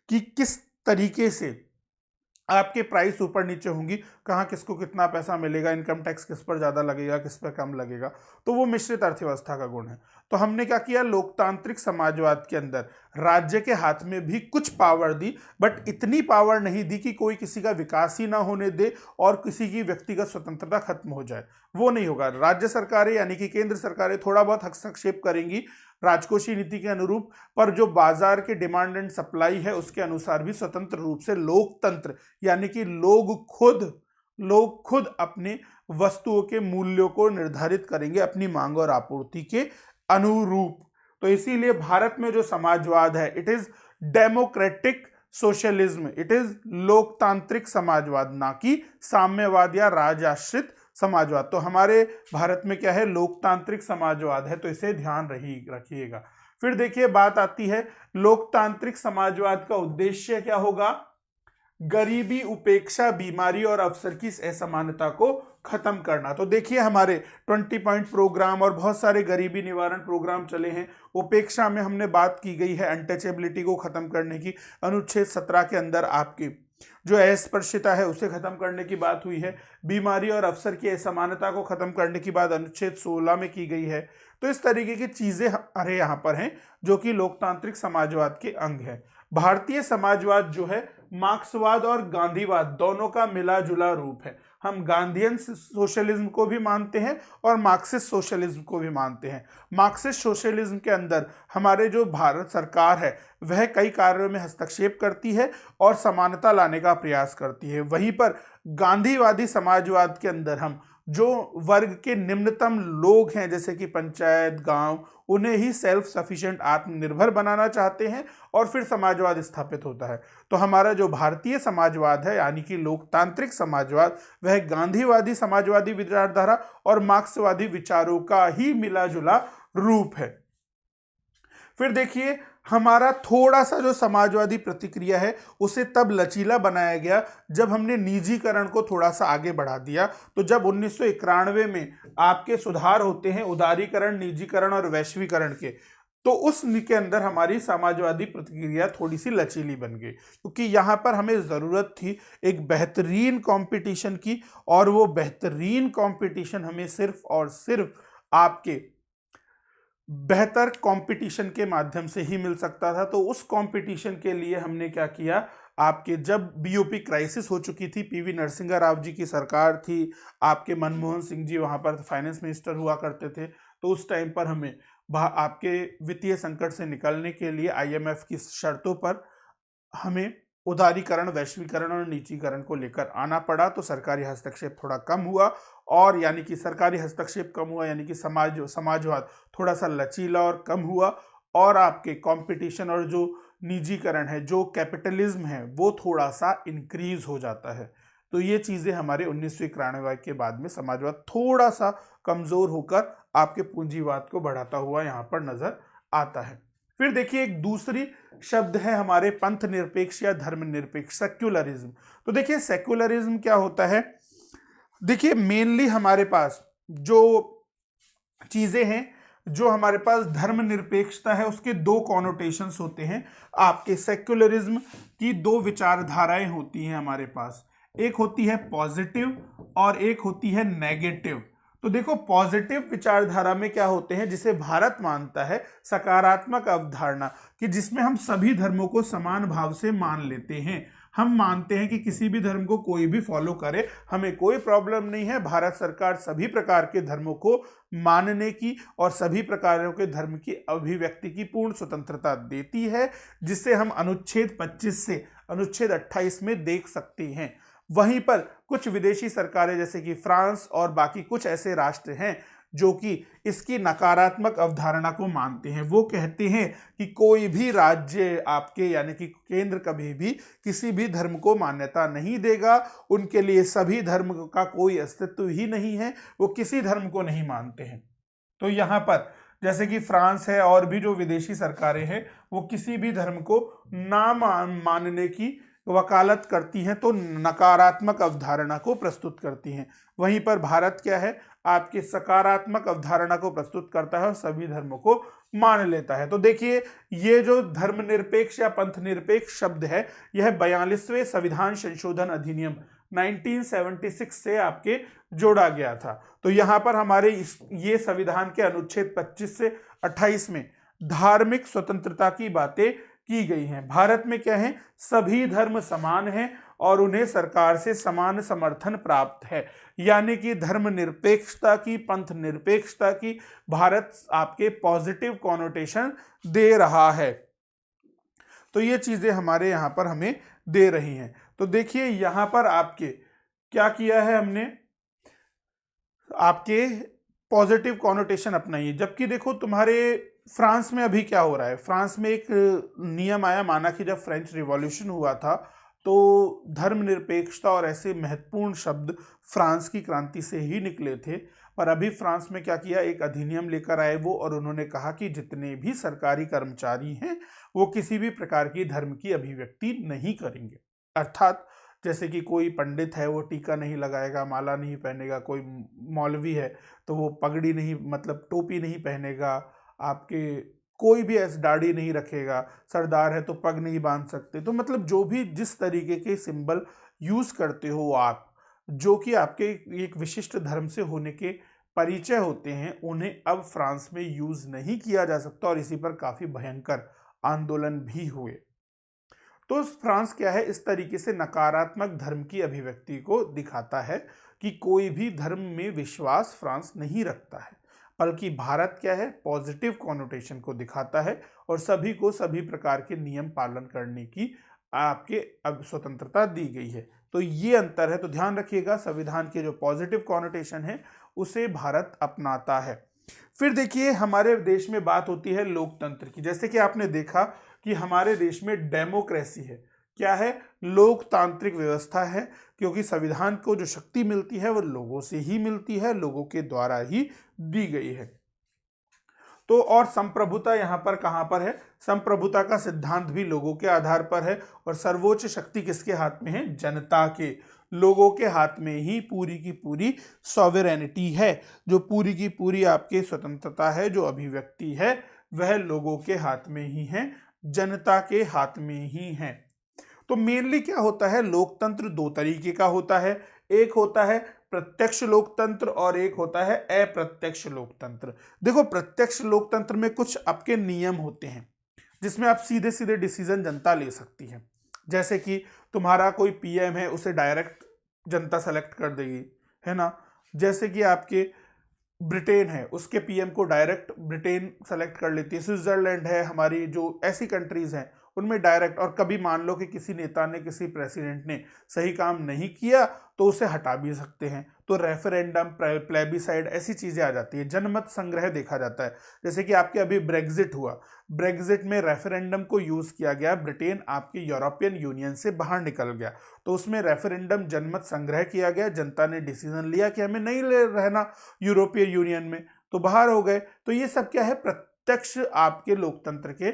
कि किस तरीके से आपके प्राइस ऊपर नीचे होंगी, कहाँ किसको कितना पैसा मिलेगा, इनकम टैक्स किस पर ज्यादा लगेगा, किस पर कम लगेगा। तो वो मिश्रित अर्थव्यवस्था का गुण है। तो हमने क्या किया, लोकतांत्रिक समाजवाद के अंदर राज्य के हाथ में भी कुछ पावर दी, बट इतनी पावर नहीं दी कि कोई किसी का विकास ही ना होने दे और किसी की व्यक्तिगत स्वतंत्रता खत्म हो जाए। वो नहीं होगा। राज्य सरकारें यानी कि केंद्र सरकारें थोड़ा बहुत हस्तक्षेप करेंगी राजकोषीय नीति के अनुरूप, पर जो बाजार के डिमांड एंड सप्लाई है उसके अनुसार भी स्वतंत्र रूप से लोकतंत्र यानी कि लोग खुद अपने वस्तुओं के मूल्यों को निर्धारित करेंगे अपनी मांग और आपूर्ति के अनुरूप। तो इसीलिए भारत में जो समाजवाद है it is democratic socialism, it is लोकतांत्रिक समाजवाद, ना कि साम्यवाद या राजाश्रित समाजवाद। तो हमारे भारत में क्या है, लोकतांत्रिक समाजवाद है, तो इसे ध्यान रखिएगा। फिर देखिए, बात आती है लोकतांत्रिक समाजवाद का उद्देश्य क्या होगा, गरीबी, उपेक्षा, बीमारी और अवसर की असमानता को खत्म करना। तो देखिए, हमारे 20 पॉइंट प्रोग्राम और बहुत सारे गरीबी निवारण प्रोग्राम चले हैं। उपेक्षा में हमने बात की गई है अनटचेबिलिटी को खत्म करने की, अनुच्छेद 17 के अंदर आपकी जो अस्पृश्यता है उसे खत्म करने की बात हुई है। बीमारी और अवसर की असमानता को खत्म करने की बात अनुच्छेद 16 में की गई है। तो इस तरीके की चीजें हमारे यहाँ पर हैं जो कि लोकतांत्रिक समाजवाद के अंग है। भारतीय समाजवाद जो है मार्क्सवाद और गांधीवाद दोनों का मिला जुला रूप है। हम गांधीयन सोशलिज्म को भी मानते हैं और मार्क्सिस्ट सोशलिज्म को भी मानते हैं। मार्क्सिस्ट सोशलिज्म के अंदर हमारे जो भारत सरकार है वह कई कार्यों में हस्तक्षेप करती है और समानता लाने का प्रयास करती है। वहीं पर गांधीवादी समाजवाद के अंदर हम जो वर्ग के निम्नतम लोग हैं जैसे कि पंचायत, गांव, उन्हें ही सेल्फ सफिशिएंट, आत्मनिर्भर बनाना चाहते हैं और फिर समाजवाद स्थापित होता है। तो हमारा जो भारतीय समाजवाद है यानी कि लोकतांत्रिक समाजवाद वह गांधीवादी समाजवादी विचारधारा और मार्क्सवादी विचारों का ही मिला जुला रूप है। फिर देखिए, हमारा थोड़ा सा जो समाजवादी प्रतिक्रिया है उसे तब लचीला बनाया गया जब हमने निजीकरण को थोड़ा सा आगे बढ़ा दिया। तो जब 1991 में आपके सुधार होते हैं उदारीकरण, निजीकरण और वैश्वीकरण के, तो उस के अंदर हमारी समाजवादी प्रतिक्रिया थोड़ी सी लचीली बन गई, क्योंकि यहाँ पर हमें ज़रूरत थी एक बेहतरीन कंपटीशन की, और वो बेहतरीन कंपटीशन हमें सिर्फ और सिर्फ आपके बेहतर कंपटीशन के माध्यम से ही मिल सकता था। तो उस कंपटीशन के लिए हमने क्या किया, आपके जब बीओपी क्राइसिस हो चुकी थी, पीवी नरसिंहा राव जी की सरकार थी, आपके मनमोहन सिंह जी वहाँ पर फाइनेंस मिनिस्टर हुआ करते थे, तो उस टाइम पर हमें आपके वित्तीय संकट से निकलने के लिए आईएमएफ की शर्तों पर हमें उदारीकरण, वैश्वीकरण और निजीकरण को लेकर आना पड़ा। तो सरकारी हस्तक्षेप थोड़ा कम हुआ, और यानी कि सरकारी हस्तक्षेप कम हुआ यानी कि समाजवाद थोड़ा सा लचीला और कम हुआ, और आपके कंपटीशन और जो निजीकरण है, जो कैपिटलिज्म है, वो थोड़ा सा इंक्रीज हो जाता है। तो ये चीज़ें हमारे 1991 के बाद में समाजवाद थोड़ा सा कमज़ोर होकर आपके पूंजीवाद को बढ़ाता हुआ यहाँ पर नज़र आता है। फिर देखिए एक दूसरी शब्द है हमारे पंथ निरपेक्ष या धर्म निरपेक्ष, सेक्युलरिज्म। तो देखिए सेक्युलरिज्म क्या होता है, देखिए मेनली हमारे पास जो चीजें हैं, जो हमारे पास धर्मनिरपेक्षता है उसके दो कॉनोटेशंस होते हैं। आपके सेक्युलरिज्म की दो विचारधाराएं होती हैं हमारे पास, एक होती है पॉजिटिव और एक होती है नेगेटिव। तो देखो पॉजिटिव विचारधारा में क्या होते हैं, जिसे भारत मानता है सकारात्मक अवधारणा, कि जिसमें हम सभी धर्मों को समान भाव से मान लेते हैं। हम मानते हैं कि किसी भी धर्म को कोई भी फॉलो करे, हमें कोई प्रॉब्लम नहीं है। भारत सरकार सभी प्रकार के धर्मों को मानने की और सभी प्रकारों के धर्म की अभिव्यक्ति की पूर्ण स्वतंत्रता देती है, जिसे हम अनुच्छेद 25 से अनुच्छेद 28 में देख सकते हैं। वहीं पर कुछ विदेशी सरकारें जैसे कि फ्रांस और बाकी कुछ ऐसे राष्ट्र हैं जो कि इसकी नकारात्मक अवधारणा को मानते हैं। वो कहते हैं कि कोई भी राज्य आपके यानी कि केंद्र कभी भी किसी भी धर्म को मान्यता नहीं देगा, उनके लिए सभी धर्म का कोई अस्तित्व ही नहीं है, वो किसी धर्म को नहीं मानते हैं। तो यहाँ पर जैसे कि फ्रांस है और भी जो विदेशी सरकारें हैं, वो किसी भी धर्म को ना मानने की वकालत करती हैं, तो नकारात्मक अवधारणा को प्रस्तुत करती हैं। वहीं पर भारत क्या है, आपके सकारात्मक अवधारणा को प्रस्तुत करता है और सभी धर्मों को मान लेता है। तो देखिए ये जो धर्मनिरपेक्ष या पंथ निरपेक्ष शब्द है, यह 42वें संविधान संशोधन अधिनियम 1976 से आपके जोड़ा गया था। तो यहाँ पर हमारे ये संविधान के अनुच्छेद 25 से 28 में धार्मिक स्वतंत्रता की बातें की गई हैं। भारत में क्या है, सभी धर्म समान हैं और उन्हें सरकार से समान समर्थन प्राप्त है। यानी कि धर्म निरपेक्षता की, पंथ निरपेक्षता की भारत आपके पॉजिटिव कॉनोटेशन दे रहा है। तो ये चीजें हमारे यहाँ पर हमें दे रही हैं। तो देखिए यहाँ पर आपके क्या किया है हमने, आपके पॉजिटिव कॉनोटेशन अपनाइए। जबकि देखो तुम्हारे फ्रांस में अभी क्या हो रहा है, फ्रांस में एक नियम आया, माना कि जब फ्रेंच रिवॉल्यूशन हुआ था तो धर्मनिरपेक्षता और ऐसे महत्वपूर्ण शब्द फ्रांस की क्रांति से ही निकले थे। पर अभी फ्रांस में क्या किया, एक अधिनियम लेकर आए वो, और उन्होंने कहा कि जितने भी सरकारी कर्मचारी हैं वो किसी भी प्रकार की धर्म की अभिव्यक्ति नहीं करेंगे। अर्थात जैसे कि कोई पंडित है वो टीका नहीं लगाएगा, माला नहीं पहनेगा, कोई मौलवी है तो वो पगड़ी नहीं मतलब टोपी नहीं पहनेगा, आपके कोई भी ऐसे दाढ़ी नहीं रखेगा, सरदार है तो पग नहीं बांध सकते। तो मतलब जो भी जिस तरीके के सिंबल यूज करते हो आप, जो कि आपके एक विशिष्ट धर्म से होने के परिचय होते हैं, उन्हें अब फ्रांस में यूज नहीं किया जा सकता, और इसी पर काफी भयंकर आंदोलन भी हुए। तो फ्रांस क्या है, इस तरीके से नकारात्मक धर्म की अभिव्यक्ति को दिखाता है कि कोई भी धर्म में विश्वास फ्रांस नहीं रखता है, बल्कि भारत क्या है, पॉजिटिव कॉनोटेशन को दिखाता है और सभी को सभी प्रकार के नियम पालन करने की आपके अब स्वतंत्रता दी गई है। तो ये अंतर है। तो ध्यान रखिएगा, संविधान के जो पॉजिटिव कॉनोटेशन है उसे भारत अपनाता है। फिर देखिए हमारे देश में बात होती है लोकतंत्र की। जैसे कि आपने देखा कि हमारे देश में डेमोक्रेसी है, क्या है, लोकतांत्रिक व्यवस्था है, क्योंकि संविधान को जो शक्ति मिलती है वो लोगों से ही मिलती है, लोगों के द्वारा ही दी गई है। तो और संप्रभुता यहाँ पर कहाँ पर है, संप्रभुता का सिद्धांत भी लोगों के आधार पर है, और सर्वोच्च शक्ति किसके हाथ में है, जनता के, लोगों के हाथ में ही पूरी की पूरी सॉवरेनिटी है। जो पूरी की पूरी आपके स्वतंत्रता है, जो अभिव्यक्ति है, वह लोगों के हाथ में ही है, जनता के हाथ में ही है। तो मेनली क्या होता है, लोकतंत्र दो तरीके का होता है, एक होता है प्रत्यक्ष लोकतंत्र और एक होता है अप्रत्यक्ष लोकतंत्र। देखो प्रत्यक्ष लोकतंत्र में कुछ आपके नियम होते हैं जिसमें आप सीधे सीधे डिसीजन जनता ले सकती है। जैसे कि तुम्हारा कोई पीएम है, उसे डायरेक्ट जनता सेलेक्ट कर देगी, है ना। जैसे कि आपके ब्रिटेन है, उसके पीएम को डायरेक्ट ब्रिटेन सेलेक्ट कर लेती है। स्विट्जरलैंड है, हमारी जो ऐसी कंट्रीज हैं उनमें डायरेक्ट। और कभी मान लो कि किसी नेता ने, किसी प्रेसिडेंट ने सही काम नहीं किया तो उसे हटा भी सकते हैं। तो रेफरेंडम, प्लेबिसाइड, ऐसी चीजें आ जाती है। जनमत संग्रह देखा जाता है, जैसे कि आपके अभी ब्रेग्जिट हुआ, ब्रेग्जिट में रेफरेंडम को यूज किया गया। ब्रिटेन आपके यूरोपियन यूनियन से बाहर निकल गया, तो उसमें रेफरेंडम, जनमत संग्रह किया गया, जनता ने डिसीजन लिया कि हमें नहीं रहना यूरोपीय यूनियन में, तो बाहर हो गए। तो ये सब क्या है, प्रत्यक्ष आपके लोकतंत्र के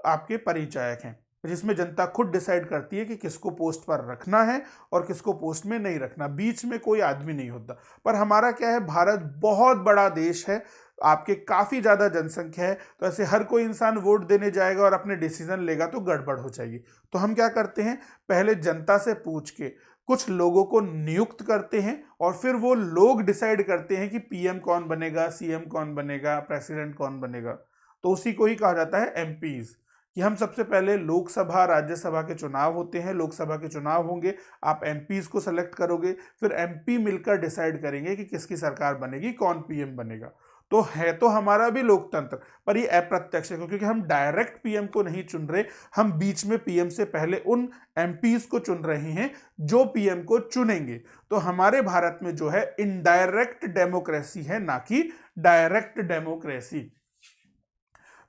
आपके परिचायक हैं, जिसमें जनता खुद डिसाइड करती है कि किसको पोस्ट पर रखना है और किसको पोस्ट में नहीं रखना। बीच में कोई आदमी नहीं होता। पर हमारा क्या है, भारत बहुत बड़ा देश है, आपके काफी ज्यादा जनसंख्या है, तो ऐसे हर कोई इंसान वोट देने जाएगा और अपने डिसीजन लेगा तो गड़बड़ हो जाएगी। तो हम क्या करते हैं, पहले जनता से पूछ के कुछ लोगों को नियुक्त करते हैं और फिर वो लोग डिसाइड करते हैं कि पीएम कौन बनेगा, सीएम कौन बनेगा, प्रेसिडेंट कौन बनेगा। तो उसी को ही कहा जाता है एमपीज। कि हम सबसे पहले लोकसभा, राज्यसभा के चुनाव होते हैं, लोकसभा के चुनाव होंगे, आप एमपीज को सेलेक्ट करोगे, फिर एमपी मिलकर डिसाइड करेंगे कि किसकी सरकार बनेगी, कौन पीएम बनेगा। तो है तो हमारा भी लोकतंत्र, पर ये अप्रत्यक्ष है, क्योंकि हम डायरेक्ट पीएम को नहीं चुन रहे, हम बीच में पीएम से पहले उन एमपीज को चुन रहे हैं जो पीएम को चुनेंगे। तो हमारे भारत में जो है इनडायरेक्ट डेमोक्रेसी है, ना कि डायरेक्ट डेमोक्रेसी।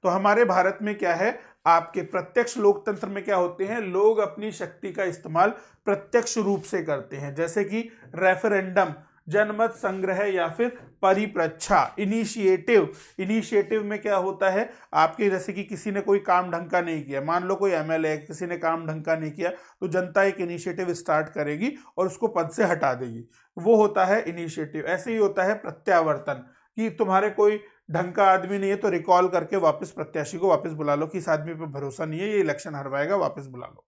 तो हमारे भारत में क्या है, आपके प्रत्यक्ष लोकतंत्र में क्या होते हैं, लोग अपनी शक्ति का इस्तेमाल प्रत्यक्ष रूप से करते हैं, जैसे कि रेफरेंडम, जनमत संग्रह या फिर परिप्रच्छा, इनिशिएटिव। इनिशिएटिव में क्या होता है, आपके जैसे कि किसी ने कोई काम ढंग का नहीं किया, मान लो कोई एमएलए, किसी ने काम ढंग का नहीं किया, तो जनता एक इनिशिएटिव स्टार्ट करेगी और उसको पद से हटा देगी, वो होता है इनिशिएटिव। ऐसे ही होता है प्रत्यावर्तन, कि तुम्हारे कोई ढंग का आदमी नहीं है तो रिकॉल करके वापस प्रत्याशी को वापस बुला लो कि इस आदमी पर भरोसा नहीं है, ये इलेक्शन हरवाएगा, वापस बुला लो,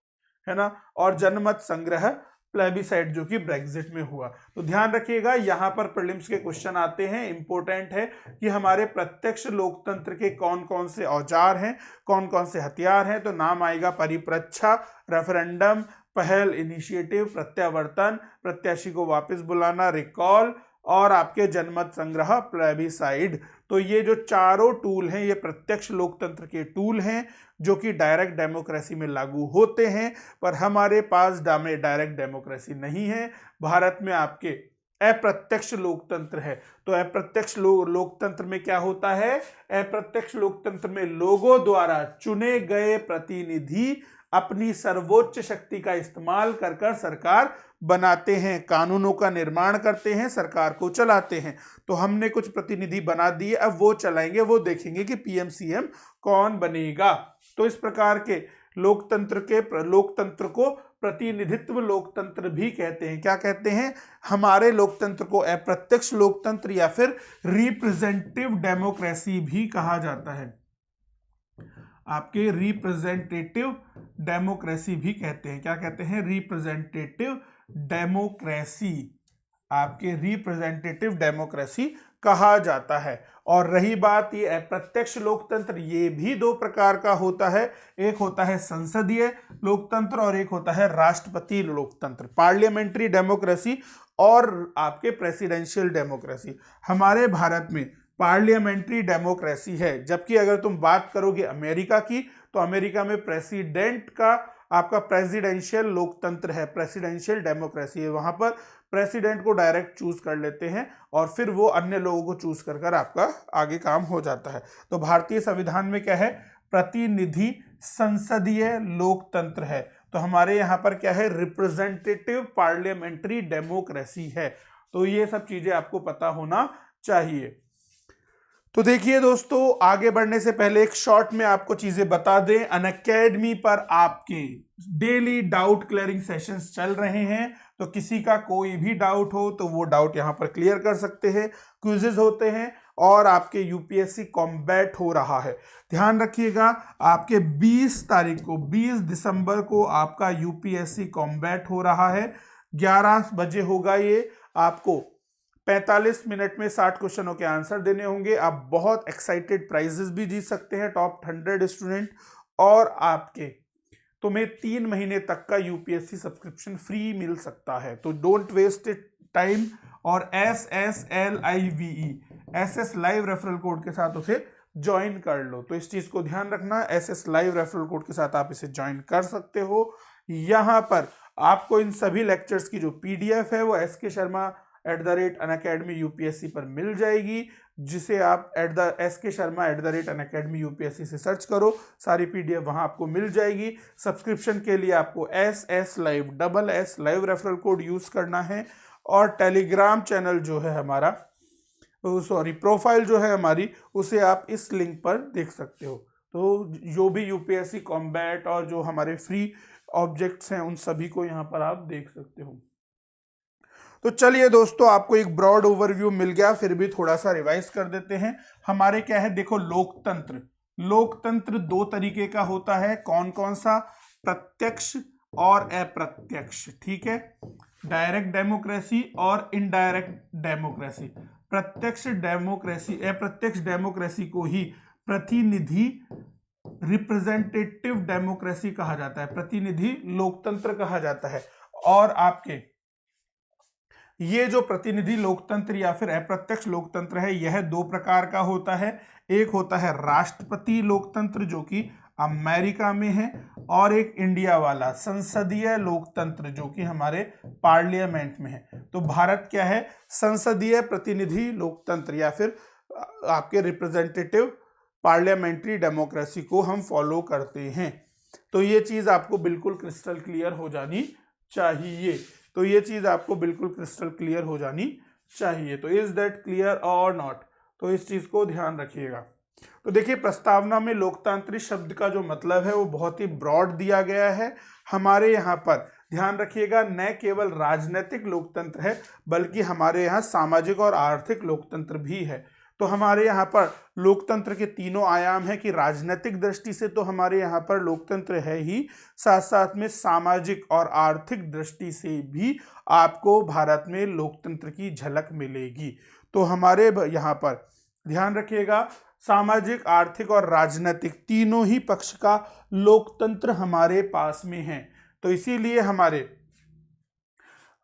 है ना। और जनमत संग्रह, प्लेबिसाइड, जो कि ब्रेग्जिट में हुआ। तो ध्यान रखिएगा, यहां पर प्रीलिम्स के क्वेश्चन आते हैं। इंपॉर्टेंट है कि हमारे प्रत्यक्ष लोकतंत्र के कौन कौन से औजार हैं, कौन कौन से हथियार हैं। तो नाम आएगा परिप्रच्छा, रेफरेंडम, पहल, इनिशिएटिव, प्रत्यावर्तन, प्रत्याशी को वापस बुलाना, रिकॉल, और आपके जनमत संग्रह, प्लेबिसाइड। तो ये जो चारों टूल हैं, ये प्रत्यक्ष लोकतंत्र के टूल हैं जो कि डायरेक्ट डेमोक्रेसी में लागू होते हैं। पर हमारे पास डायरेक्ट डेमोक्रेसी नहीं है, भारत में आपके अप्रत्यक्ष लोकतंत्र है। तो अप्रत्यक्ष लोकतंत्र में क्या होता है, अप्रत्यक्ष लोकतंत्र में लोगों द्वारा चुने गए प्रतिनिधि अपनी सर्वोच्च शक्ति का इस्तेमाल कर सरकार बनाते हैं, कानूनों का निर्माण करते हैं, सरकार को चलाते हैं। तो हमने कुछ प्रतिनिधि बना दिए, अब वो चलाएंगे, वो देखेंगे कि पीएम सीएम कौन बनेगा। तो इस प्रकार के लोकतंत्र को प्रतिनिधित्व लोकतंत्र भी कहते हैं। क्या कहते हैं, हमारे लोकतंत्र को अप्रत्यक्ष लोकतंत्र या फिर रिप्रेजेंटेटिव डेमोक्रेसी भी कहा जाता है। आपके रिप्रेजेंटेटिव डेमोक्रेसी भी कहते हैं। क्या कहते हैं, रिप्रेजेंटेटिव डेमोक्रेसी, आपके रिप्रेजेंटेटिव डेमोक्रेसी कहा जाता है। और रही बात ये अप्रत्यक्ष लोकतंत्र, ये भी दो प्रकार का होता है, एक होता है संसदीय लोकतंत्र और एक होता है राष्ट्रपति लोकतंत्र, पार्लियामेंट्री डेमोक्रेसी और आपके प्रेसिडेंशियल डेमोक्रेसी। हमारे भारत में पार्लियामेंट्री डेमोक्रेसी है, जबकि अगर तुम बात करोगे अमेरिका की, तो अमेरिका में प्रेसिडेंट का आपका प्रेसिडेंशियल लोकतंत्र है, प्रेसिडेंशियल डेमोक्रेसी है। वहां पर प्रेसिडेंट को डायरेक्ट चूज कर लेते हैं और फिर वो अन्य लोगों को चूज कर आपका आगे काम हो जाता है। तो भारतीय संविधान में क्या है, प्रतिनिधि संसदीय लोकतंत्र है। तो हमारे यहाँ पर क्या है, रिप्रेजेंटेटिव पार्लियामेंट्री डेमोक्रेसी है। तो ये सब चीजें आपको पता होना चाहिए। तो देखिए दोस्तों, आगे बढ़ने से पहले एक शॉर्ट में आपको चीजें बता दें, अनअकैडमी पर आपके डेली डाउट क्लियरिंग सेशंस चल रहे हैं। तो किसी का कोई भी डाउट हो तो वो डाउट यहां पर क्लियर कर सकते हैं, क्विजेज होते हैं और आपके यूपीएससी कॉम्बैट हो रहा है। ध्यान रखिएगा, आपके 20 तारीख को, 20 दिसंबर को आपका यूपीएससी कॉम्बैट हो रहा है। 11 बजे होगा ये। आपको 45 मिनट में 60 क्वेश्चनों के आंसर देने होंगे। आप बहुत एक्साइटेड प्राइजेस भी जीत सकते हैं, टॉप 100 स्टूडेंट। और आपके तुम्हें 3 महीने तक का यूपीएससी सब्सक्रिप्शन फ्री मिल सकता है। तो डोंट वेस्ट इट टाइम और SSLIVE SS live referral code के साथ उसे ज्वाइन कर लो। तो इस चीज को ध्यान रखना, SS लाइव रेफरल कोड के साथ आप इसे ज्वाइन कर सकते हो। यहां पर आपको इन सभी लेक्चर्स की जो PDF है वो SK Sharma@Unacademy UPSC पर मिल जाएगी, जिसे आप SK Sharma@Unacademy UPSC से सर्च करो, सारी PDF वहां आपको मिल जाएगी। सब्सक्रिप्शन के लिए आपको SS live referral code use करना है और टेलीग्राम चैनल जो है हमारा, प्रोफाइल जो है हमारी, उसे आप इस लिंक पर देख सकते हो। तो जो भी यूपीएससी कॉम्बैट और जो हमारे फ्री ऑब्जेक्ट्स हैं उन सभी को यहाँ पर आप देख सकते हो। तो चलिए दोस्तों, आपको एक ब्रॉड ओवरव्यू मिल गया, फिर भी थोड़ा सा रिवाइज कर देते हैं। हमारे क्या है, देखो लोकतंत्र 2 तरीके का होता है। कौन कौन सा? प्रत्यक्ष और अप्रत्यक्ष, ठीक है। डायरेक्ट डेमोक्रेसी और इनडायरेक्ट डेमोक्रेसी। अप्रत्यक्ष डेमोक्रेसी को ही प्रतिनिधि रिप्रेजेंटेटिव डेमोक्रेसी कहा जाता है, प्रतिनिधि लोकतंत्र कहा जाता है। और आपके ये जो प्रतिनिधि लोकतंत्र या फिर अप्रत्यक्ष लोकतंत्र है, यह 2 प्रकार का होता है। एक होता है राष्ट्रपति लोकतंत्र जो कि अमेरिका में है, और एक इंडिया वाला संसदीय लोकतंत्र जो कि हमारे पार्लियामेंट में है। तो भारत क्या है, संसदीय प्रतिनिधि लोकतंत्र या फिर आपके रिप्रेजेंटेटिव पार्लियामेंट्री डेमोक्रेसी को हम फॉलो करते हैं। तो ये चीज आपको बिल्कुल क्रिस्टल क्लियर हो जानी चाहिए। तो इज दैट क्लियर और नॉट? तो इस चीज को ध्यान रखिएगा। तो देखिए, प्रस्तावना में लोकतांत्रिक शब्द का जो मतलब है वो बहुत ही ब्रॉड दिया गया है। हमारे यहाँ पर ध्यान रखिएगा, न केवल राजनीतिक लोकतंत्र है बल्कि हमारे यहाँ सामाजिक और आर्थिक लोकतंत्र भी है। तो हमारे यहाँ पर लोकतंत्र के 3 आयाम है कि राजनीतिक दृष्टि से तो हमारे यहाँ पर लोकतंत्र है ही, साथ साथ में सामाजिक और आर्थिक दृष्टि से भी आपको भारत में लोकतंत्र की झलक मिलेगी। तो हमारे यहाँ पर ध्यान रखिएगा, सामाजिक, आर्थिक और राजनीतिक तीनों ही पक्ष का लोकतंत्र हमारे पास में है। तो इसीलिए हमारे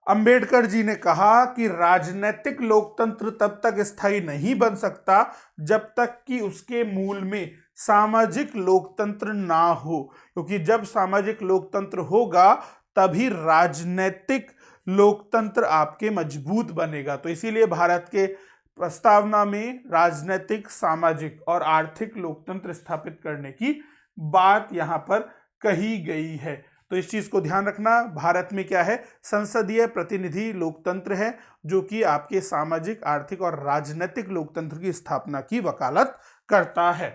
अंबेडकर जी ने कहा कि राजनीतिक लोकतंत्र तब तक स्थायी नहीं बन सकता जब तक कि उसके मूल में सामाजिक लोकतंत्र ना हो, क्योंकि जब सामाजिक लोकतंत्र होगा तभी राजनीतिक लोकतंत्र आपके मजबूत बनेगा। तो इसीलिए भारत के प्रस्तावना में राजनीतिक, सामाजिक और आर्थिक लोकतंत्र स्थापित करने की बात यहां पर कही गई है। तो इस चीज को ध्यान रखना, भारत में क्या है, संसदीय प्रतिनिधि लोकतंत्र है जो कि आपके सामाजिक, आर्थिक और राजनीतिक लोकतंत्र की स्थापना की वकालत करता है।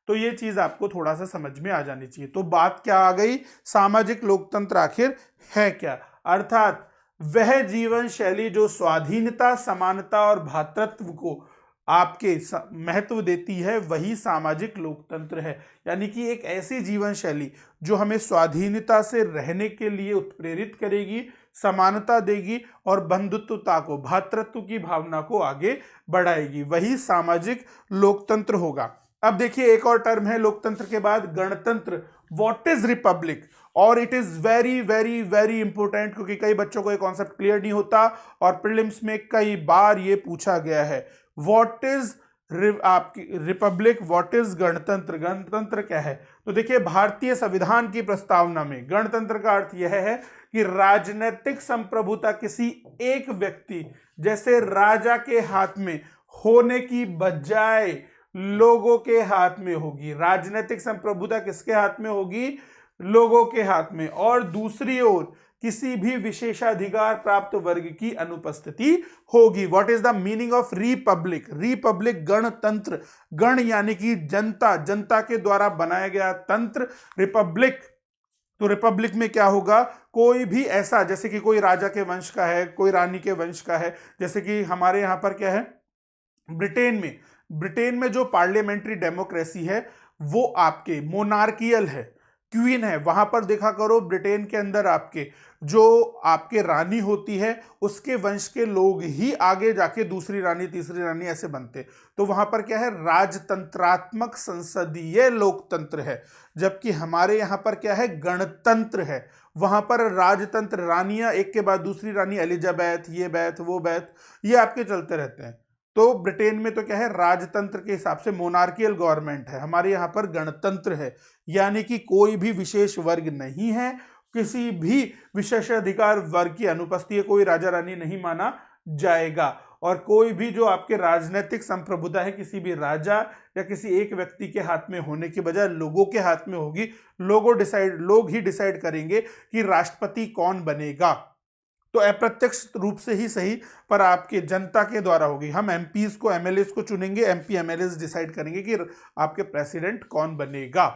तो ये चीज आपको थोड़ा सा समझ में आ जानी चाहिए। तो बात क्या आ गई, सामाजिक लोकतंत्र आखिर है क्या, अर्थात वह जीवन शैली जो स्वाधीनता, समानता और भ्रातृत्व को आपके महत्व देती है, वही सामाजिक लोकतंत्र है। यानी कि एक ऐसी जीवन शैली जो हमें स्वाधीनता से रहने के लिए उत्प्रेरित करेगी, समानता देगी और बंधुत्वता को, भ्रातृत्व की भावना को आगे बढ़ाएगी, वही सामाजिक लोकतंत्र होगा। अब देखिए, एक और टर्म है लोकतंत्र के बाद, गणतंत्र। What is republic? और it is very very very important, क्योंकि कई बच्चों को ये कॉन्सेप्ट क्लियर नहीं होता और प्रीलिम्स में कई बार ये पूछा गया है। व्हाट इज आपकी रिपब्लिक, व्हाट इज गणतंत्र? गणतंत्र क्या है? तो देखिए, भारतीय संविधान की प्रस्तावना में गणतंत्र का अर्थ यह है कि राजनीतिक संप्रभुता किसी एक व्यक्ति जैसे राजा के हाथ में होने की बजाय लोगों के हाथ में होगी। राजनीतिक संप्रभुता किसके हाथ में होगी? लोगों के हाथ में। और दूसरी ओर किसी भी विशेषाधिकार प्राप्त वर्ग की अनुपस्थिति होगी। What is the meaning of Republic? Republic गणतंत्र, गण यानी कि जनता, जनता के द्वारा बनाया गया तंत्र, रिपब्लिक। तो रिपब्लिक में क्या होगा, कोई भी ऐसा, जैसे कि कोई राजा के वंश का है, कोई रानी के वंश का है, जैसे कि हमारे यहां पर क्या है, ब्रिटेन में जो पार्लियामेंट्री डेमोक्रेसी है वो आपके मोनार्कियल है। क्वीन है, वहां पर देखा करो ब्रिटेन के अंदर आपके जो आपके रानी होती है उसके वंश के लोग ही आगे जाके दूसरी रानी तीसरी रानी ऐसे बनते। तो वहां पर क्या है, राजतंत्रात्मक संसदीय लोकतंत्र है, जबकि हमारे यहाँ पर क्या है, गणतंत्र है। वहां पर राजतंत्र, रानियां एक के बाद दूसरी रानी, एलिजाबेथ, ये बैथ वो बैथ, ये आपके चलते रहते हैं। तो ब्रिटेन में तो क्या है, राजतंत्र के हिसाब से मोनार्कियल गवर्नमेंट है, हमारे यहाँ पर गणतंत्र है, यानी कि कोई भी विशेष वर्ग नहीं है, किसी भी विशेषाधिकार वर्ग की अनुपस्थिति, कोई राजा रानी नहीं माना जाएगा। और कोई भी जो आपके राजनीतिक संप्रभुता है किसी भी राजा या किसी एक व्यक्ति के हाथ में होने के बजाय लोगों के हाथ में होगी। लोग ही डिसाइड करेंगे कि राष्ट्रपति कौन बनेगा। तो अप्रत्यक्ष रूप से ही सही, पर आपके जनता के द्वारा होगी। हम एमपीज को, एमएलएस को चुनेंगे, एमपी एमएलएस डिसाइड करेंगे कि आपके प्रेसिडेंट कौन बनेगा।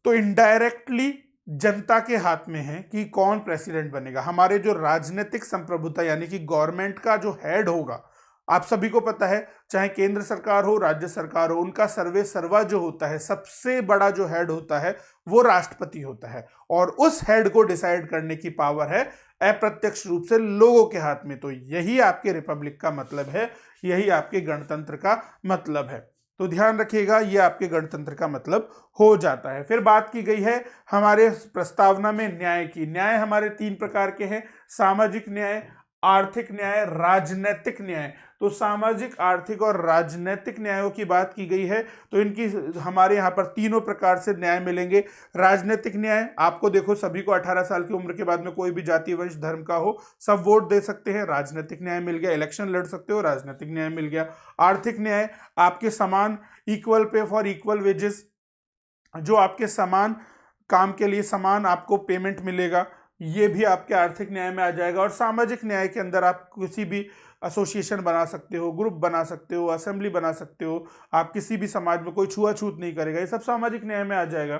तो इनडायरेक्टली जनता के हाथ में है कि कौन प्रेसिडेंट बनेगा। हमारे जो राजनीतिक संप्रभुता यानी कि गवर्नमेंट का जो हेड होगा, आप सभी को पता है, चाहे केंद्र सरकार हो राज्य सरकार हो, उनका सर्वे सर्वा जो होता है, सबसे बड़ा जो हेड होता है वो राष्ट्रपति होता है, और उस हेड को डिसाइड करने की पावर है अप्रत्यक्ष रूप से लोगों के हाथ में। तो यही आपके रिपब्लिक का मतलब है, यही आपके गणतंत्र का मतलब है। तो ध्यान रखिएगा, ये आपके गणतंत्र का मतलब हो जाता है। फिर बात की गई है हमारे प्रस्तावना में न्याय की। न्याय हमारे 3 प्रकार के हैं, सामाजिक न्याय, आर्थिक न्याय, राजनैतिक न्याय। तो सामाजिक, आर्थिक और राजनैतिक न्यायों की बात की गई है, तो इनकी हमारे यहाँ पर तीनों प्रकार से न्याय मिलेंगे। राजनैतिक न्याय, आपको देखो सभी को 18 साल की उम्र के बाद में कोई भी जाति वंश धर्म का हो सब वोट दे सकते हैं, राजनैतिक न्याय मिल गया। इलेक्शन लड़ सकते हो, राजनैतिक न्याय मिल गया। आर्थिक न्याय, आपके समान, equal pay for equal wages, जो आपके समान काम के लिए समान आपको पेमेंट मिलेगा, ये भी आपके आर्थिक न्याय में आ जाएगा। और सामाजिक न्याय के अंदर आप किसी भी एसोसिएशन बना सकते हो, ग्रुप बना सकते हो, असेंबली बना सकते हो, आप किसी भी समाज में कोई छुआछूत नहीं करेगा, ये सब सामाजिक न्याय में आ जाएगा।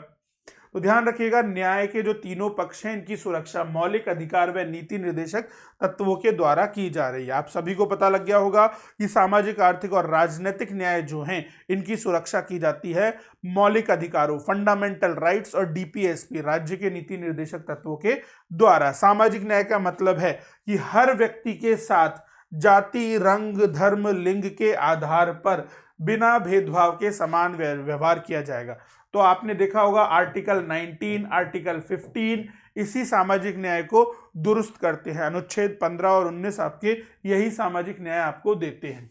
तो ध्यान रखिएगा, न्याय के जो तीनों पक्ष हैं इनकी सुरक्षा मौलिक अधिकार व नीति निर्देशक तत्वों के द्वारा की जा रही है। आप सभी को पता लग गया होगा कि सामाजिक, आर्थिक और राजनीतिक न्याय जो हैं इनकी सुरक्षा की जाती है मौलिक अधिकारों, फंडामेंटल राइट्स और डीपीएसपी, राज्य के नीति निर्देशक तत्वों के द्वारा। सामाजिक न्याय का मतलब है कि हर व्यक्ति के साथ जाति, रंग, धर्म, लिंग के आधार पर बिना भेदभाव के समान व्यवहार किया जाएगा। तो आपने देखा होगा आर्टिकल 19, आर्टिकल 15 इसी सामाजिक न्याय को दुरुस्त करते हैं। अनुच्छेद 15 और 19 आपके यही सामाजिक न्याय आपको देते हैं।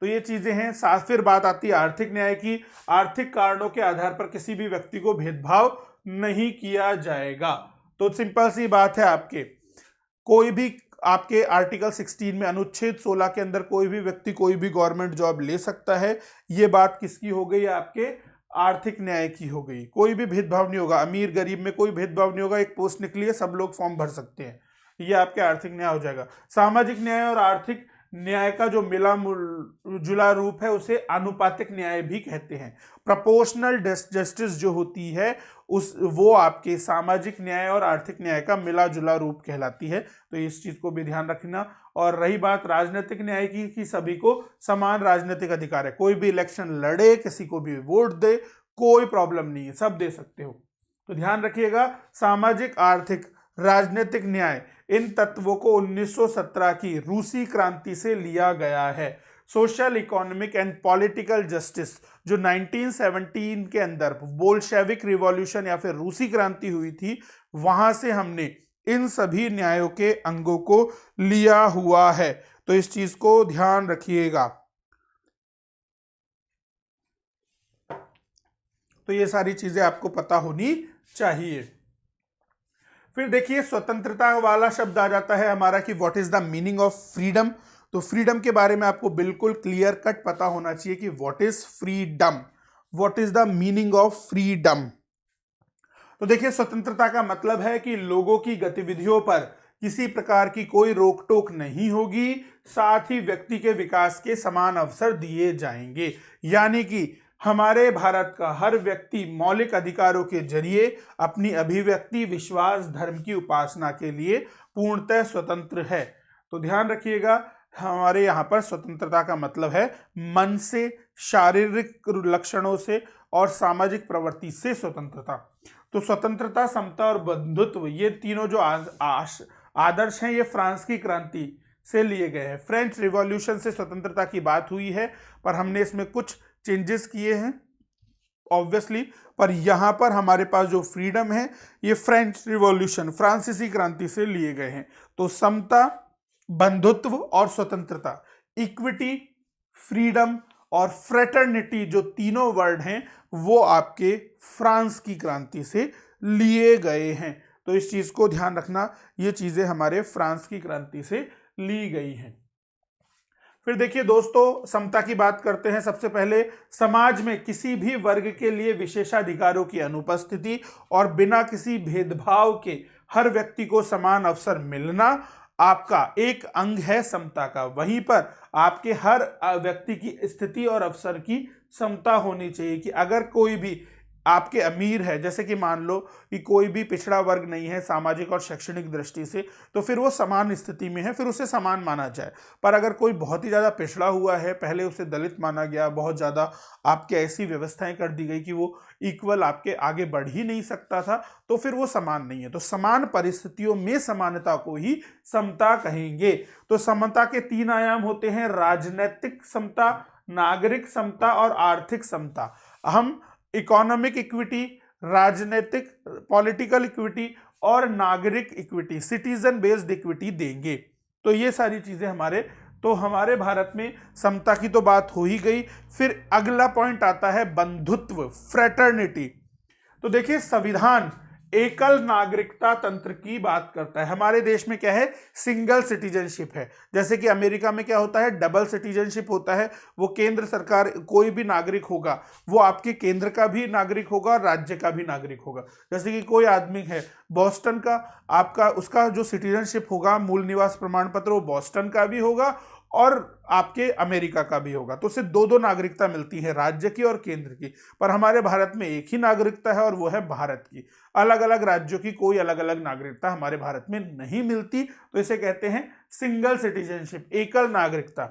तो ये चीजें हैं। साथ फिर बात आती है आर्थिक न्याय की। आर्थिक कारणों के आधार पर किसी भी व्यक्ति को भेदभाव नहीं किया जाएगा। तो सिंपल सी बात है, आपके कोई भी आपके आर्टिकल 16 में अनुच्छेद 16 के अंदर कोई भी व्यक्ति कोई भी गवर्नमेंट जॉब ले सकता है। ये बात किसकी हो गई? आपके आर्थिक न्याय की हो गई। कोई भी भेदभाव नहीं होगा, अमीर गरीब में कोई भेदभाव नहीं होगा। एक पोस्ट निकली है, सब लोग फॉर्म भर सकते हैं, ये आपके आर्थिक न्याय हो जाएगा। सामाजिक न्याय और आर्थिक न्याय का जो मिला जुला रूप है उसे आनुपातिक न्याय भी कहते हैं। प्रोपोर्शनल जस्टिस जो होती है वो आपके सामाजिक न्याय और आर्थिक न्याय का मिला जुला रूप कहलाती है। तो इस चीज को भी ध्यान रखना। और रही बात राजनीतिक न्याय की कि सभी को समान राजनीतिक अधिकार है, कोई भी इलेक्शन लड़े, किसी को भी वोट दे, कोई प्रॉब्लम नहीं है, सब दे सकते हो। तो ध्यान रखिएगा, सामाजिक, आर्थिक, राजनीतिक न्याय, इन तत्वों को 1917 की रूसी क्रांति से लिया गया है। Social, economic and political justice जो 1917 के अंदर बोल्शेविक रिवॉल्यूशन या फिर रूसी क्रांति हुई थी, वहां से हमने इन सभी न्यायों के अंगों को लिया हुआ है। तो इस चीज को ध्यान रखिएगा। तो ये सारी चीजें आपको पता होनी चाहिए। फिर देखिए, स्वतंत्रता वाला शब्द आ जाता है हमारा कि what is the meaning of freedom. तो फ्रीडम के बारे में आपको बिल्कुल क्लियर कट पता होना चाहिए कि what is freedom, what is the meaning of freedom. तो देखिए, स्वतंत्रता का मतलब है कि लोगों की गतिविधियों पर किसी प्रकार की कोई रोक टोक नहीं होगी, साथ ही व्यक्ति के विकास के समान अवसर दिए जाएंगे। यानी कि हमारे भारत का हर व्यक्ति मौलिक अधिकारों के जरिए अपनी अभिव्यक्ति, विश्वास, धर्म की उपासना के लिए पूर्णतः स्वतंत्र है। तो ध्यान रखिएगा, हमारे यहाँ पर स्वतंत्रता का मतलब है मन से, शारीरिक लक्षणों से और सामाजिक प्रवृत्ति से स्वतंत्रता। तो स्वतंत्रता, समता और बंधुत्व, ये तीनों जो आदर्श हैं, ये फ्रांस की क्रांति से लिए गए हैं। फ्रेंच रिवॉल्यूशन से स्वतंत्रता की बात हुई है, पर हमने इसमें कुछ चेंजेस किए हैं ऑब्वियसली। पर यहाँ पर हमारे पास जो फ्रीडम है, ये फ्रेंच रिवॉल्यूशन, फ्रांसीसी क्रांति से लिए गए हैं। तो समता, बंधुत्व और स्वतंत्रता, इक्विटी, फ्रीडम और फ्रेटर्निटी, जो तीनों वर्ड हैं वो आपके फ्रांस की क्रांति से लिए गए हैं। तो इस चीज को ध्यान रखना, ये चीजें हमारे फ्रांस की क्रांति से ली गई हैं। फिर देखिए दोस्तों, समता की बात करते हैं। सबसे पहले, समाज में किसी भी वर्ग के लिए विशेषाधिकारों की अनुपस्थिति और बिना किसी भेदभाव के हर व्यक्ति को समान अवसर मिलना आपका एक अंग है समता का। वहीं पर आपके हर व्यक्ति की स्थिति और अवसर की समता होनी चाहिए कि अगर कोई भी आपके अमीर है, जैसे कि मान लो कि कोई भी पिछड़ा वर्ग नहीं है सामाजिक और शैक्षणिक दृष्टि से, तो फिर वो समान स्थिति में है, फिर उसे समान माना जाए। पर अगर कोई बहुत ही ज़्यादा पिछड़ा हुआ है, पहले उसे दलित माना गया, बहुत ज़्यादा आपके ऐसी व्यवस्थाएं कर दी गई कि वो इक्वल आपके आगे बढ़ ही नहीं सकता था, तो फिर वो समान नहीं है। तो समान परिस्थितियों में समानता को ही समता कहेंगे। तो समता के 3 आयाम होते हैं: राजनैतिक समता, नागरिक समता और आर्थिक समता। हम इकोनॉमिक इक्विटी, राजनीतिक पॉलिटिकल इक्विटी और नागरिक इक्विटी, सिटीजन बेस्ड इक्विटी देंगे। तो ये सारी चीजें हमारे भारत में समता की तो बात हो ही गई। फिर अगला पॉइंट आता है बंधुत्व, फ्रेटर्निटी। तो देखिए, संविधान एकल नागरिकता तंत्र की बात करता है। हमारे देश में क्या है, सिंगल सिटीजनशिप है। जैसे कि अमेरिका में क्या होता है, डबल सिटीजनशिप होता है। वो केंद्र सरकार, कोई भी नागरिक होगा वो आपके केंद्र का भी नागरिक होगा और राज्य का भी नागरिक होगा। जैसे कि कोई आदमी है बॉस्टन का, आपका उसका जो सिटीजनशिप होगा, मूल निवास प्रमाण पत्र, वो बॉस्टन का भी होगा और आपके अमेरिका का भी होगा। तो उसे 2-2 नागरिकता मिलती है, राज्य की और केंद्र की। पर हमारे भारत में एक ही नागरिकता है और वो है भारत की। अलग अलग राज्यों की कोई अलग अलग नागरिकता हमारे भारत में नहीं मिलती। तो इसे कहते हैं सिंगल सिटीजनशिप, एकल नागरिकता।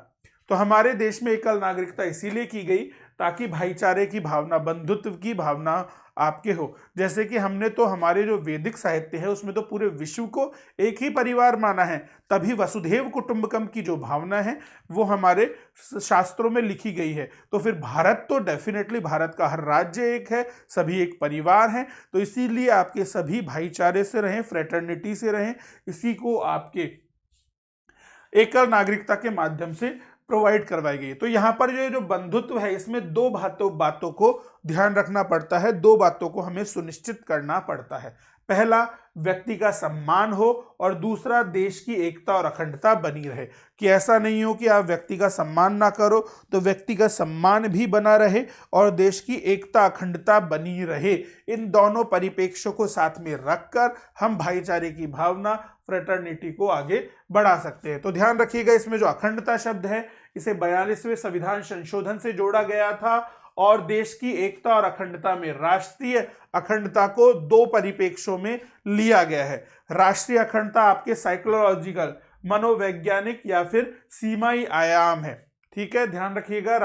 तो हमारे देश में एकल नागरिकता इसीलिए की गई ताकि भाईचारे की भावना, बंधुत्व की भावना आपके हो। जैसे कि हमने तो हमारे जो वैदिक साहित्य है उसमें तो पूरे विश्व को एक ही परिवार माना है, तभी वसुधैव कुटुंबकम की जो भावना है वो हमारे शास्त्रों में लिखी गई है। तो फिर भारत तो डेफिनेटली, भारत का हर राज्य एक है, सभी एक परिवार हैं। तो इसीलिए आपके सभी भाईचारे से रहें, फ्रेटर्निटी से रहें, इसी को आपके एकल नागरिकता के माध्यम से प्रोवाइड करवाई गई। तो यहाँ पर जो बंधुत्व है, इसमें 2 बातों को ध्यान रखना पड़ता है, 2 बातों को हमें सुनिश्चित करना पड़ता है। पहला, व्यक्ति का सम्मान हो और दूसरा, देश की एकता और अखंडता बनी रहे। कि ऐसा नहीं हो कि आप व्यक्ति का सम्मान ना करो तो व्यक्ति का सम्मान भी बना रहे और देश की एकता अखंडता बनी रहे। इन दोनों परिप्रेक्ष्यों को साथ में रखकर हम भाईचारे की भावना, फ्रेटर्निटी को आगे बढ़ा सकते हैं। तो ध्यान रखिएगा, इसमें जो अखंडता शब्द है इसे 42वें संविधान संशोधन से जोड़ा गया था और देश की एकता और अखंडता में राष्ट्रीय अखंडता को 2 परिप्रेक्ष्यों में लिया गया है। राष्ट्रीय अखंडता आपके साइकोलॉजिकल, मनोवैज्ञानिक या फिर सीमाई आयाम है। ठीक है, ध्यान रखिएगा,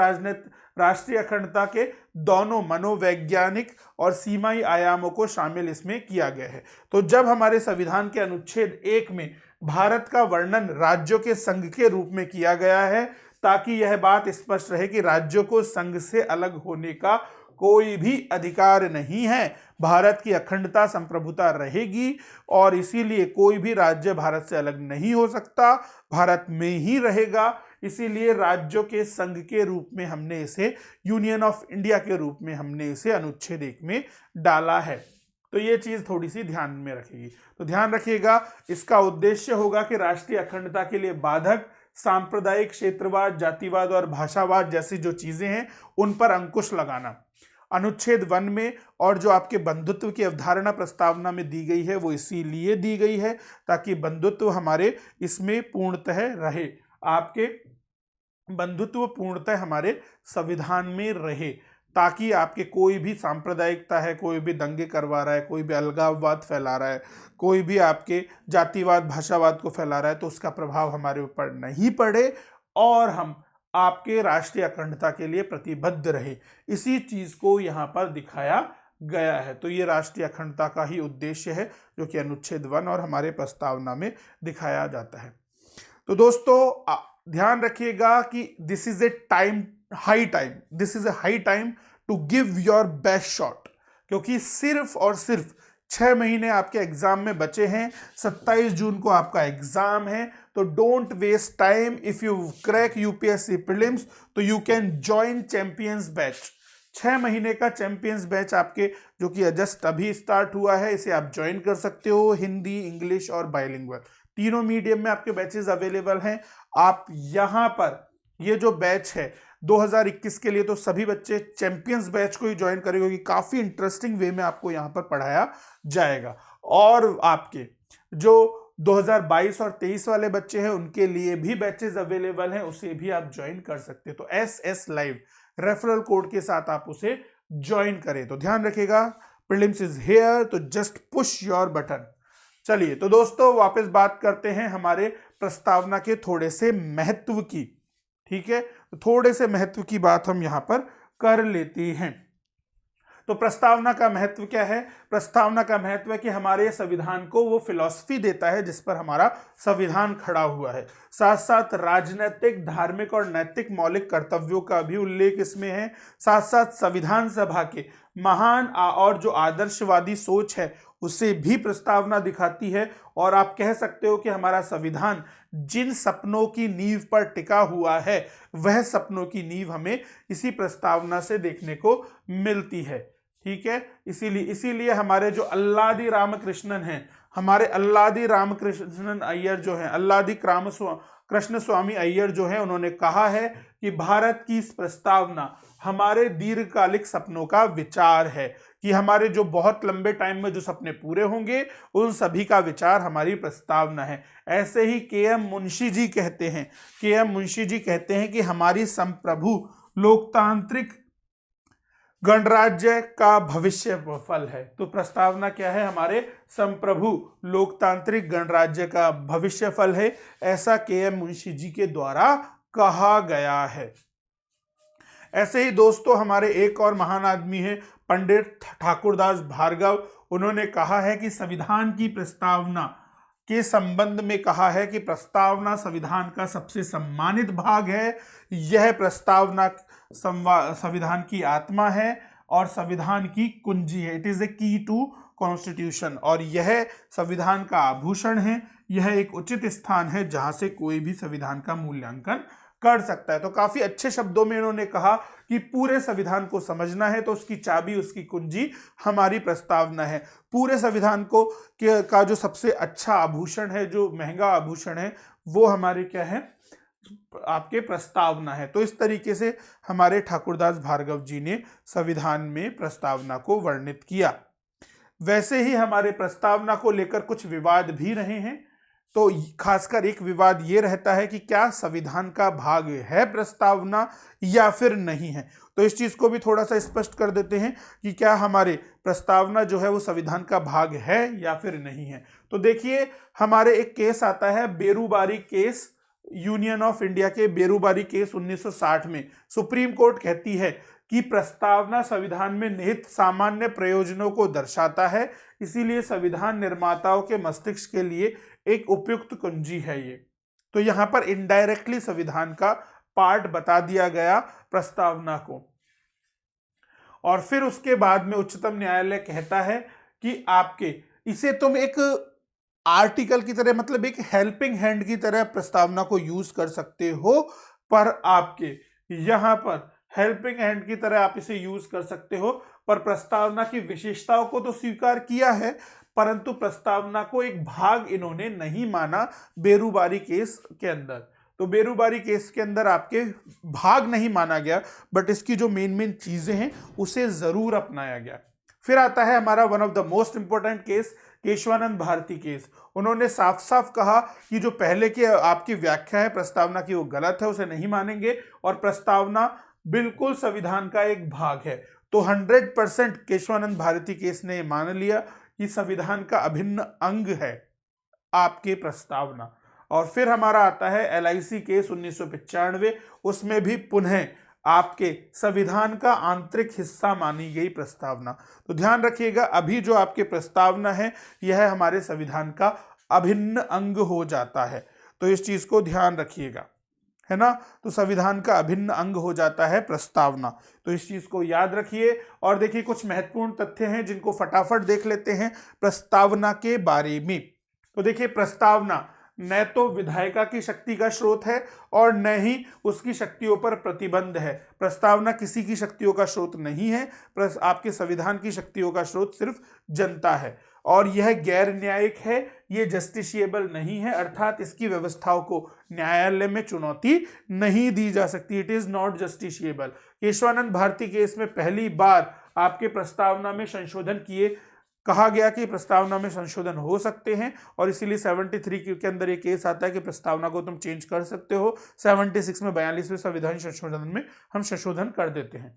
राष्ट्रीय अखंडता के दोनों मनोवैज्ञानिक और सीमाई आयामों को शामिल इसमें किया गया है। तो जब हमारे संविधान के अनुच्छेद 1 में भारत का वर्णन राज्यों के संघ के रूप में किया गया है ताकि यह बात स्पष्ट रहे कि राज्यों को संघ से अलग होने का कोई भी अधिकार नहीं है। भारत की अखंडता, संप्रभुता रहेगी और इसीलिए कोई भी राज्य भारत से अलग नहीं हो सकता, भारत में ही रहेगा। इसीलिए राज्यों के संघ के रूप में हमने इसे, यूनियन ऑफ इंडिया के रूप में हमने इसे अनुच्छेद 1 में डाला है। तो ये चीज थोड़ी सी ध्यान में रखेगी। तो ध्यान रखिएगा, इसका उद्देश्य होगा कि राष्ट्रीय अखंडता के लिए बाधक सांप्रदायिक, क्षेत्रवाद, जातिवाद और भाषावाद जैसी जो चीजें हैं उन पर अंकुश लगाना। अनुच्छेद 1 में और जो आपके बंधुत्व की अवधारणा प्रस्तावना में दी गई है वो इसीलिए दी गई है ताकि बंधुत्व हमारे इसमें पूर्णतः रहे, आपके बंधुत्व पूर्णतः हमारे संविधान में रहे। ताकि आपके कोई भी सांप्रदायिकता है, कोई भी दंगे करवा रहा है, कोई भी अलगाववाद फैला रहा है, कोई भी आपके जातिवाद भाषावाद को फैला रहा है, तो उसका प्रभाव हमारे ऊपर नहीं पड़े और हम आपके राष्ट्रीय अखंडता के लिए प्रतिबद्ध रहे। इसी चीज को यहाँ पर दिखाया गया है। तो ये राष्ट्रीय अखंडता का ही उद्देश्य है जो कि अनुच्छेद 1 और हमारे प्रस्तावना में दिखाया जाता है। तो दोस्तों ध्यान रखिएगा कि this is a high time to give your best shot, क्योंकि सिर्फ और सिर्फ 6 महीने आपके एग्जाम में बचे हैं। 27 जून को आपका एग्जाम है, तो don't waste time. If you crack UPSC prelims तो you can join champions batch. 6 महीने का चैंपियंस बैच आपके जो कि जस्ट अभी स्टार्ट हुआ है, इसे आप ज्वाइन कर सकते हो। हिंदी, इंग्लिश और बाइलिंगुअल तीनों मीडियम में आपके बैचेस अवेलेबल हैं। आप यहाँ पर ये जो बैच है 2021 के लिए, तो सभी बच्चे चैंपियंस बैच को ही ज्वाइन करेंगे, क्योंकि काफी इंटरेस्टिंग वे में आपको यहाँ पर पढ़ाया जाएगा। और आपके जो 2022 और 23 वाले बच्चे हैं उनके लिए भी बैचेस अवेलेबल हैं, उसे भी आप ज्वाइन कर सकते हैं। तो SS लाइव रेफरल कोड के साथ आप उसे ज्वाइन करें। तो ध्यान रखिएगा, प्रीलिम्स इज हियर, तो जस्ट पुश योर बटन। चलिए तो दोस्तों वापस बात करते हैं हमारे प्रस्तावना के थोड़े से महत्व की। ठीक है, तो थोड़े से महत्व की बात हम यहां पर कर लेते हैं। तो प्रस्तावना का महत्व क्या है? प्रस्तावना का महत्व है कि हमारे संविधान को वो फिलॉसफी देता है जिस पर हमारा संविधान खड़ा हुआ है। साथ साथ राजनीतिक, धार्मिक और नैतिक मौलिक कर्तव्यों का भी उल्लेख इसमें है। साथ साथ संविधान सभा के महान और जो आदर्शवादी सोच है उसे भी प्रस्तावना दिखाती है। और आप कह सकते हो कि हमारा संविधान जिन सपनों की नींव पर टिका हुआ है वह सपनों की नींव हमें इसी प्रस्तावना से देखने को मिलती है। ठीक है, इसीलिए हमारे जो अल्लादी रामकृष्णन हैं, हमारे अल्लादी रामकृष्णन अय्यर जो हैं, अल्लादी कृष्ण स्वामी अय्यर जो हैं, उन्होंने कहा है कि भारत की इस प्रस्तावना हमारे दीर्घकालिक सपनों का विचार है, कि हमारे जो बहुत लंबे टाइम में जो सपने पूरे होंगे उन सभी का विचार हमारी प्रस्तावना है। ऐसे ही KM मुंशी जी कहते हैं कि हमारी संप्रभु लोकतांत्रिक गणराज्य का भविष्य फल है। तो प्रस्तावना क्या है? हमारे संप्रभु लोकतांत्रिक गणराज्य का भविष्य फल है, ऐसा KM मुंशी जी के द्वारा कहा गया है। ऐसे ही दोस्तों हमारे एक और महान आदमी है पंडित ठाकुरदास भार्गव। उन्होंने कहा है कि संविधान की प्रस्तावना के संबंध में कहा है कि प्रस्तावना संविधान का सबसे सम्मानित भाग है। यह प्रस्तावना संविधान की आत्मा है और संविधान की कुंजी है। इट इज ए की टू कॉन्स्टिट्यूशन। और यह संविधान का आभूषण है। यह एक उचित स्थान है जहां से कोई भी संविधान का मूल्यांकन कर सकता है। तो काफी अच्छे शब्दों में इन्होंने कहा कि पूरे संविधान को समझना है तो उसकी चाबी, उसकी कुंजी हमारी प्रस्तावना है। पूरे संविधान को का जो सबसे अच्छा आभूषण है, जो महंगा आभूषण है, वो हमारे क्या है? आपके प्रस्तावना है। तो इस तरीके से हमारे ठाकुरदास भार्गव जी ने संविधान में प्रस्तावना को वर्णित किया। वैसे ही हमारे प्रस्तावना को लेकर कुछ विवाद भी रहे हैं। तो खासकर एक विवाद ये रहता है कि क्या संविधान का भाग है प्रस्तावना या फिर नहीं है। तो इस चीज को भी थोड़ा सा स्पष्ट कर देते हैं कि क्या हमारे प्रस्तावना जो है वो संविधान का भाग है या फिर नहीं है। तो देखिए, हमारे एक केस आता है Berubari case, union of India के बेरूबारी केस 1960 में। सुप्रीम कोर्ट कहती है कि प्रस्तावना संविधान में निहित सामान्य प्रयोजनों को दर्शाता है, इसीलिए संविधान निर्माताओं के मस्तिष्क के लिए एक उपयुक्त कुंजी है ये। तो यहां पर इनडायरेक्टली संविधान का पार्ट बता दिया गया प्रस्तावना को। और फिर उसके बाद में उच्चतम न्यायालय कहता है कि आपके इसे तुम एक आर्टिकल की तरह, मतलब एक हेल्पिंग हैंड की तरह प्रस्तावना को यूज कर सकते हो, पर आपके यहां पर हेल्पिंग हैंड की तरह आप इसे यूज कर सकते हो, पर प्रस्तावना की विशेषताओं को तो स्वीकार किया है, परंतु प्रस्तावना को एक भाग इन्होंने नहीं माना बेरूबारी केस के अंदर। तो बेरूबारी केस के अंदर आपके भाग नहीं माना गया, बट इसकी जो मेन चीजें हैं उसे जरूर अपनाया गया। फिर आता है हमारा one of the most important case, Kesavananda Bharati case. उन्होंने साफ साफ कहा कि जो पहले की आपकी व्याख्या है प्रस्तावना की वो गलत है, उसे नहीं मानेंगे और प्रस्तावना बिल्कुल संविधान का एक भाग है। तो 100% केशवानंद भारती केस ने मान लिया कि संविधान का अभिन्न अंग है आपके प्रस्तावना। और फिर हमारा आता है LIC केस 1995, उसमें भी पुनः आपके संविधान का आंतरिक हिस्सा मानी गई प्रस्तावना। तो ध्यान रखिएगा, अभी जो आपके प्रस्तावना है यह हमारे संविधान का अभिन्न अंग हो जाता है। तो इस चीज को ध्यान रखिएगा, है ना। तो संविधान का अभिन्न अंग हो जाता है प्रस्तावना, तो इस चीज को याद रखिए। और देखिए कुछ महत्वपूर्ण तथ्य हैं जिनको फटाफट देख लेते हैं प्रस्तावना के बारे में। तो देखिए प्रस्तावना न तो विधायिका की शक्ति का स्रोत है और न ही उसकी शक्तियों पर प्रतिबंध है। प्रस्तावना किसी की शक्तियों का स्रोत नहीं है, आपके संविधान की शक्तियों का स्रोत सिर्फ जनता है। और यह गैर न्यायिक है, ये जस्टिशिएबल नहीं है, अर्थात इसकी व्यवस्थाओं को न्यायालय में चुनौती नहीं दी जा सकती। It is not justiciable. Kesavananda Bharati case में पहली बार आपके प्रस्तावना में संशोधन किए, कहा गया कि प्रस्तावना में संशोधन हो सकते हैं, और इसीलिए 73 के अंदर ये केस आता है कि प्रस्तावना को तुम चेंज कर सकते हो। 76 में 42वें संविधान संशोधन में हम संशोधन कर देते हैं।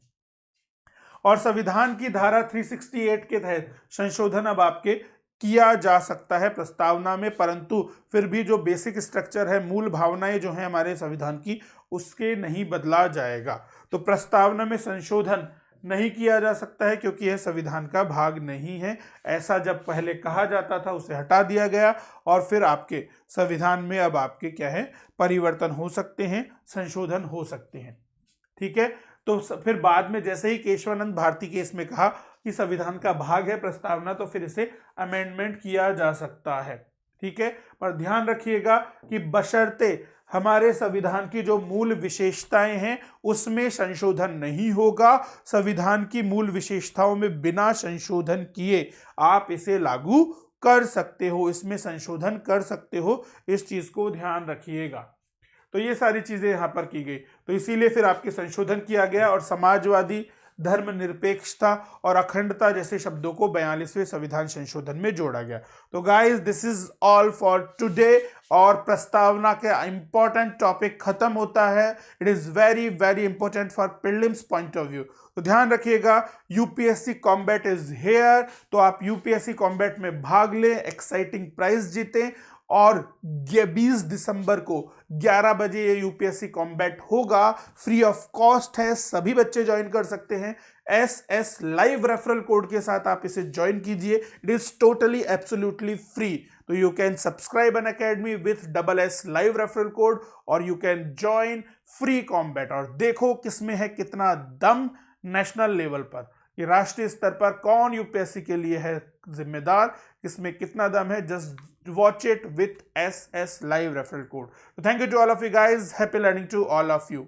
और संविधान की धारा 368 के तहत संशोधन अब आपके किया जा सकता है प्रस्तावना में, परंतु फिर भी जो बेसिक स्ट्रक्चर है, मूल भावनाएं जो हैं हमारे संविधान की, उसके नहीं बदला जाएगा। तो प्रस्तावना में संशोधन नहीं किया जा सकता है क्योंकि यह संविधान का भाग नहीं है। ऐसा जब पहले कहा जाता था उसे हटा दिया गया, और फिर आपके संविधान में अब आपके क्या है, परिवर्तन हो सकते हैं, संशोधन हो सकते हैं। ठीक है। तो फिर बाद में जैसे ही केशवानंद भारती केस में कहा कि संविधान का भाग है प्रस्तावना, तो फिर इसे अमेंडमेंट किया जा सकता है। ठीक है। पर ध्यान रखिएगा कि बशर्ते हमारे संविधान की जो मूल विशेषताएं हैं उसमें संशोधन नहीं होगा। संविधान की मूल विशेषताओं में बिना संशोधन किए आप इसे लागू कर सकते हो, इसमें संशोधन कर सकते हो। इस चीज को ध्यान रखिएगा। तो ये सारी चीजें यहां पर की गई, तो इसीलिए फिर आपके संशोधन किया गया और समाजवादी, धर्मनिरपेक्षता और अखंडता जैसे शब्दों को 42वें संविधान संशोधन में जोड़ा गया। तो guys this is all for today. और प्रस्तावना का इंपॉर्टेंट टॉपिक खत्म होता है। It is very very important for prelims point of view. तो ध्यान रखिएगा, यूपीएससी कॉम्बैट इज हेयर। तो आप यूपीएससी कॉम्बैट में भाग लें, एक्साइटिंग प्राइज जीतें। और 20 दिसंबर को 11 बजे ये यूपीएससी कॉम्बैट होगा, फ्री ऑफ कॉस्ट है, सभी बच्चे ज्वाइन कर सकते हैं। SS लाइव रेफरल कोड के साथ आप इसे ज्वाइन कीजिए। It is totally absolutely free. तो you can subscribe Unacademy with SS live referral code और you can join free combat. और देखो किसमें है कितना दम नेशनल लेवल पर, ये राष्ट्रीय स्तर पर कौन यूपीएससी के लिए है जिम्मेदार, इसमें कितना दम है। Just watch it with SS live referral code. So thank you to all of you guys. Happy learning to all of you.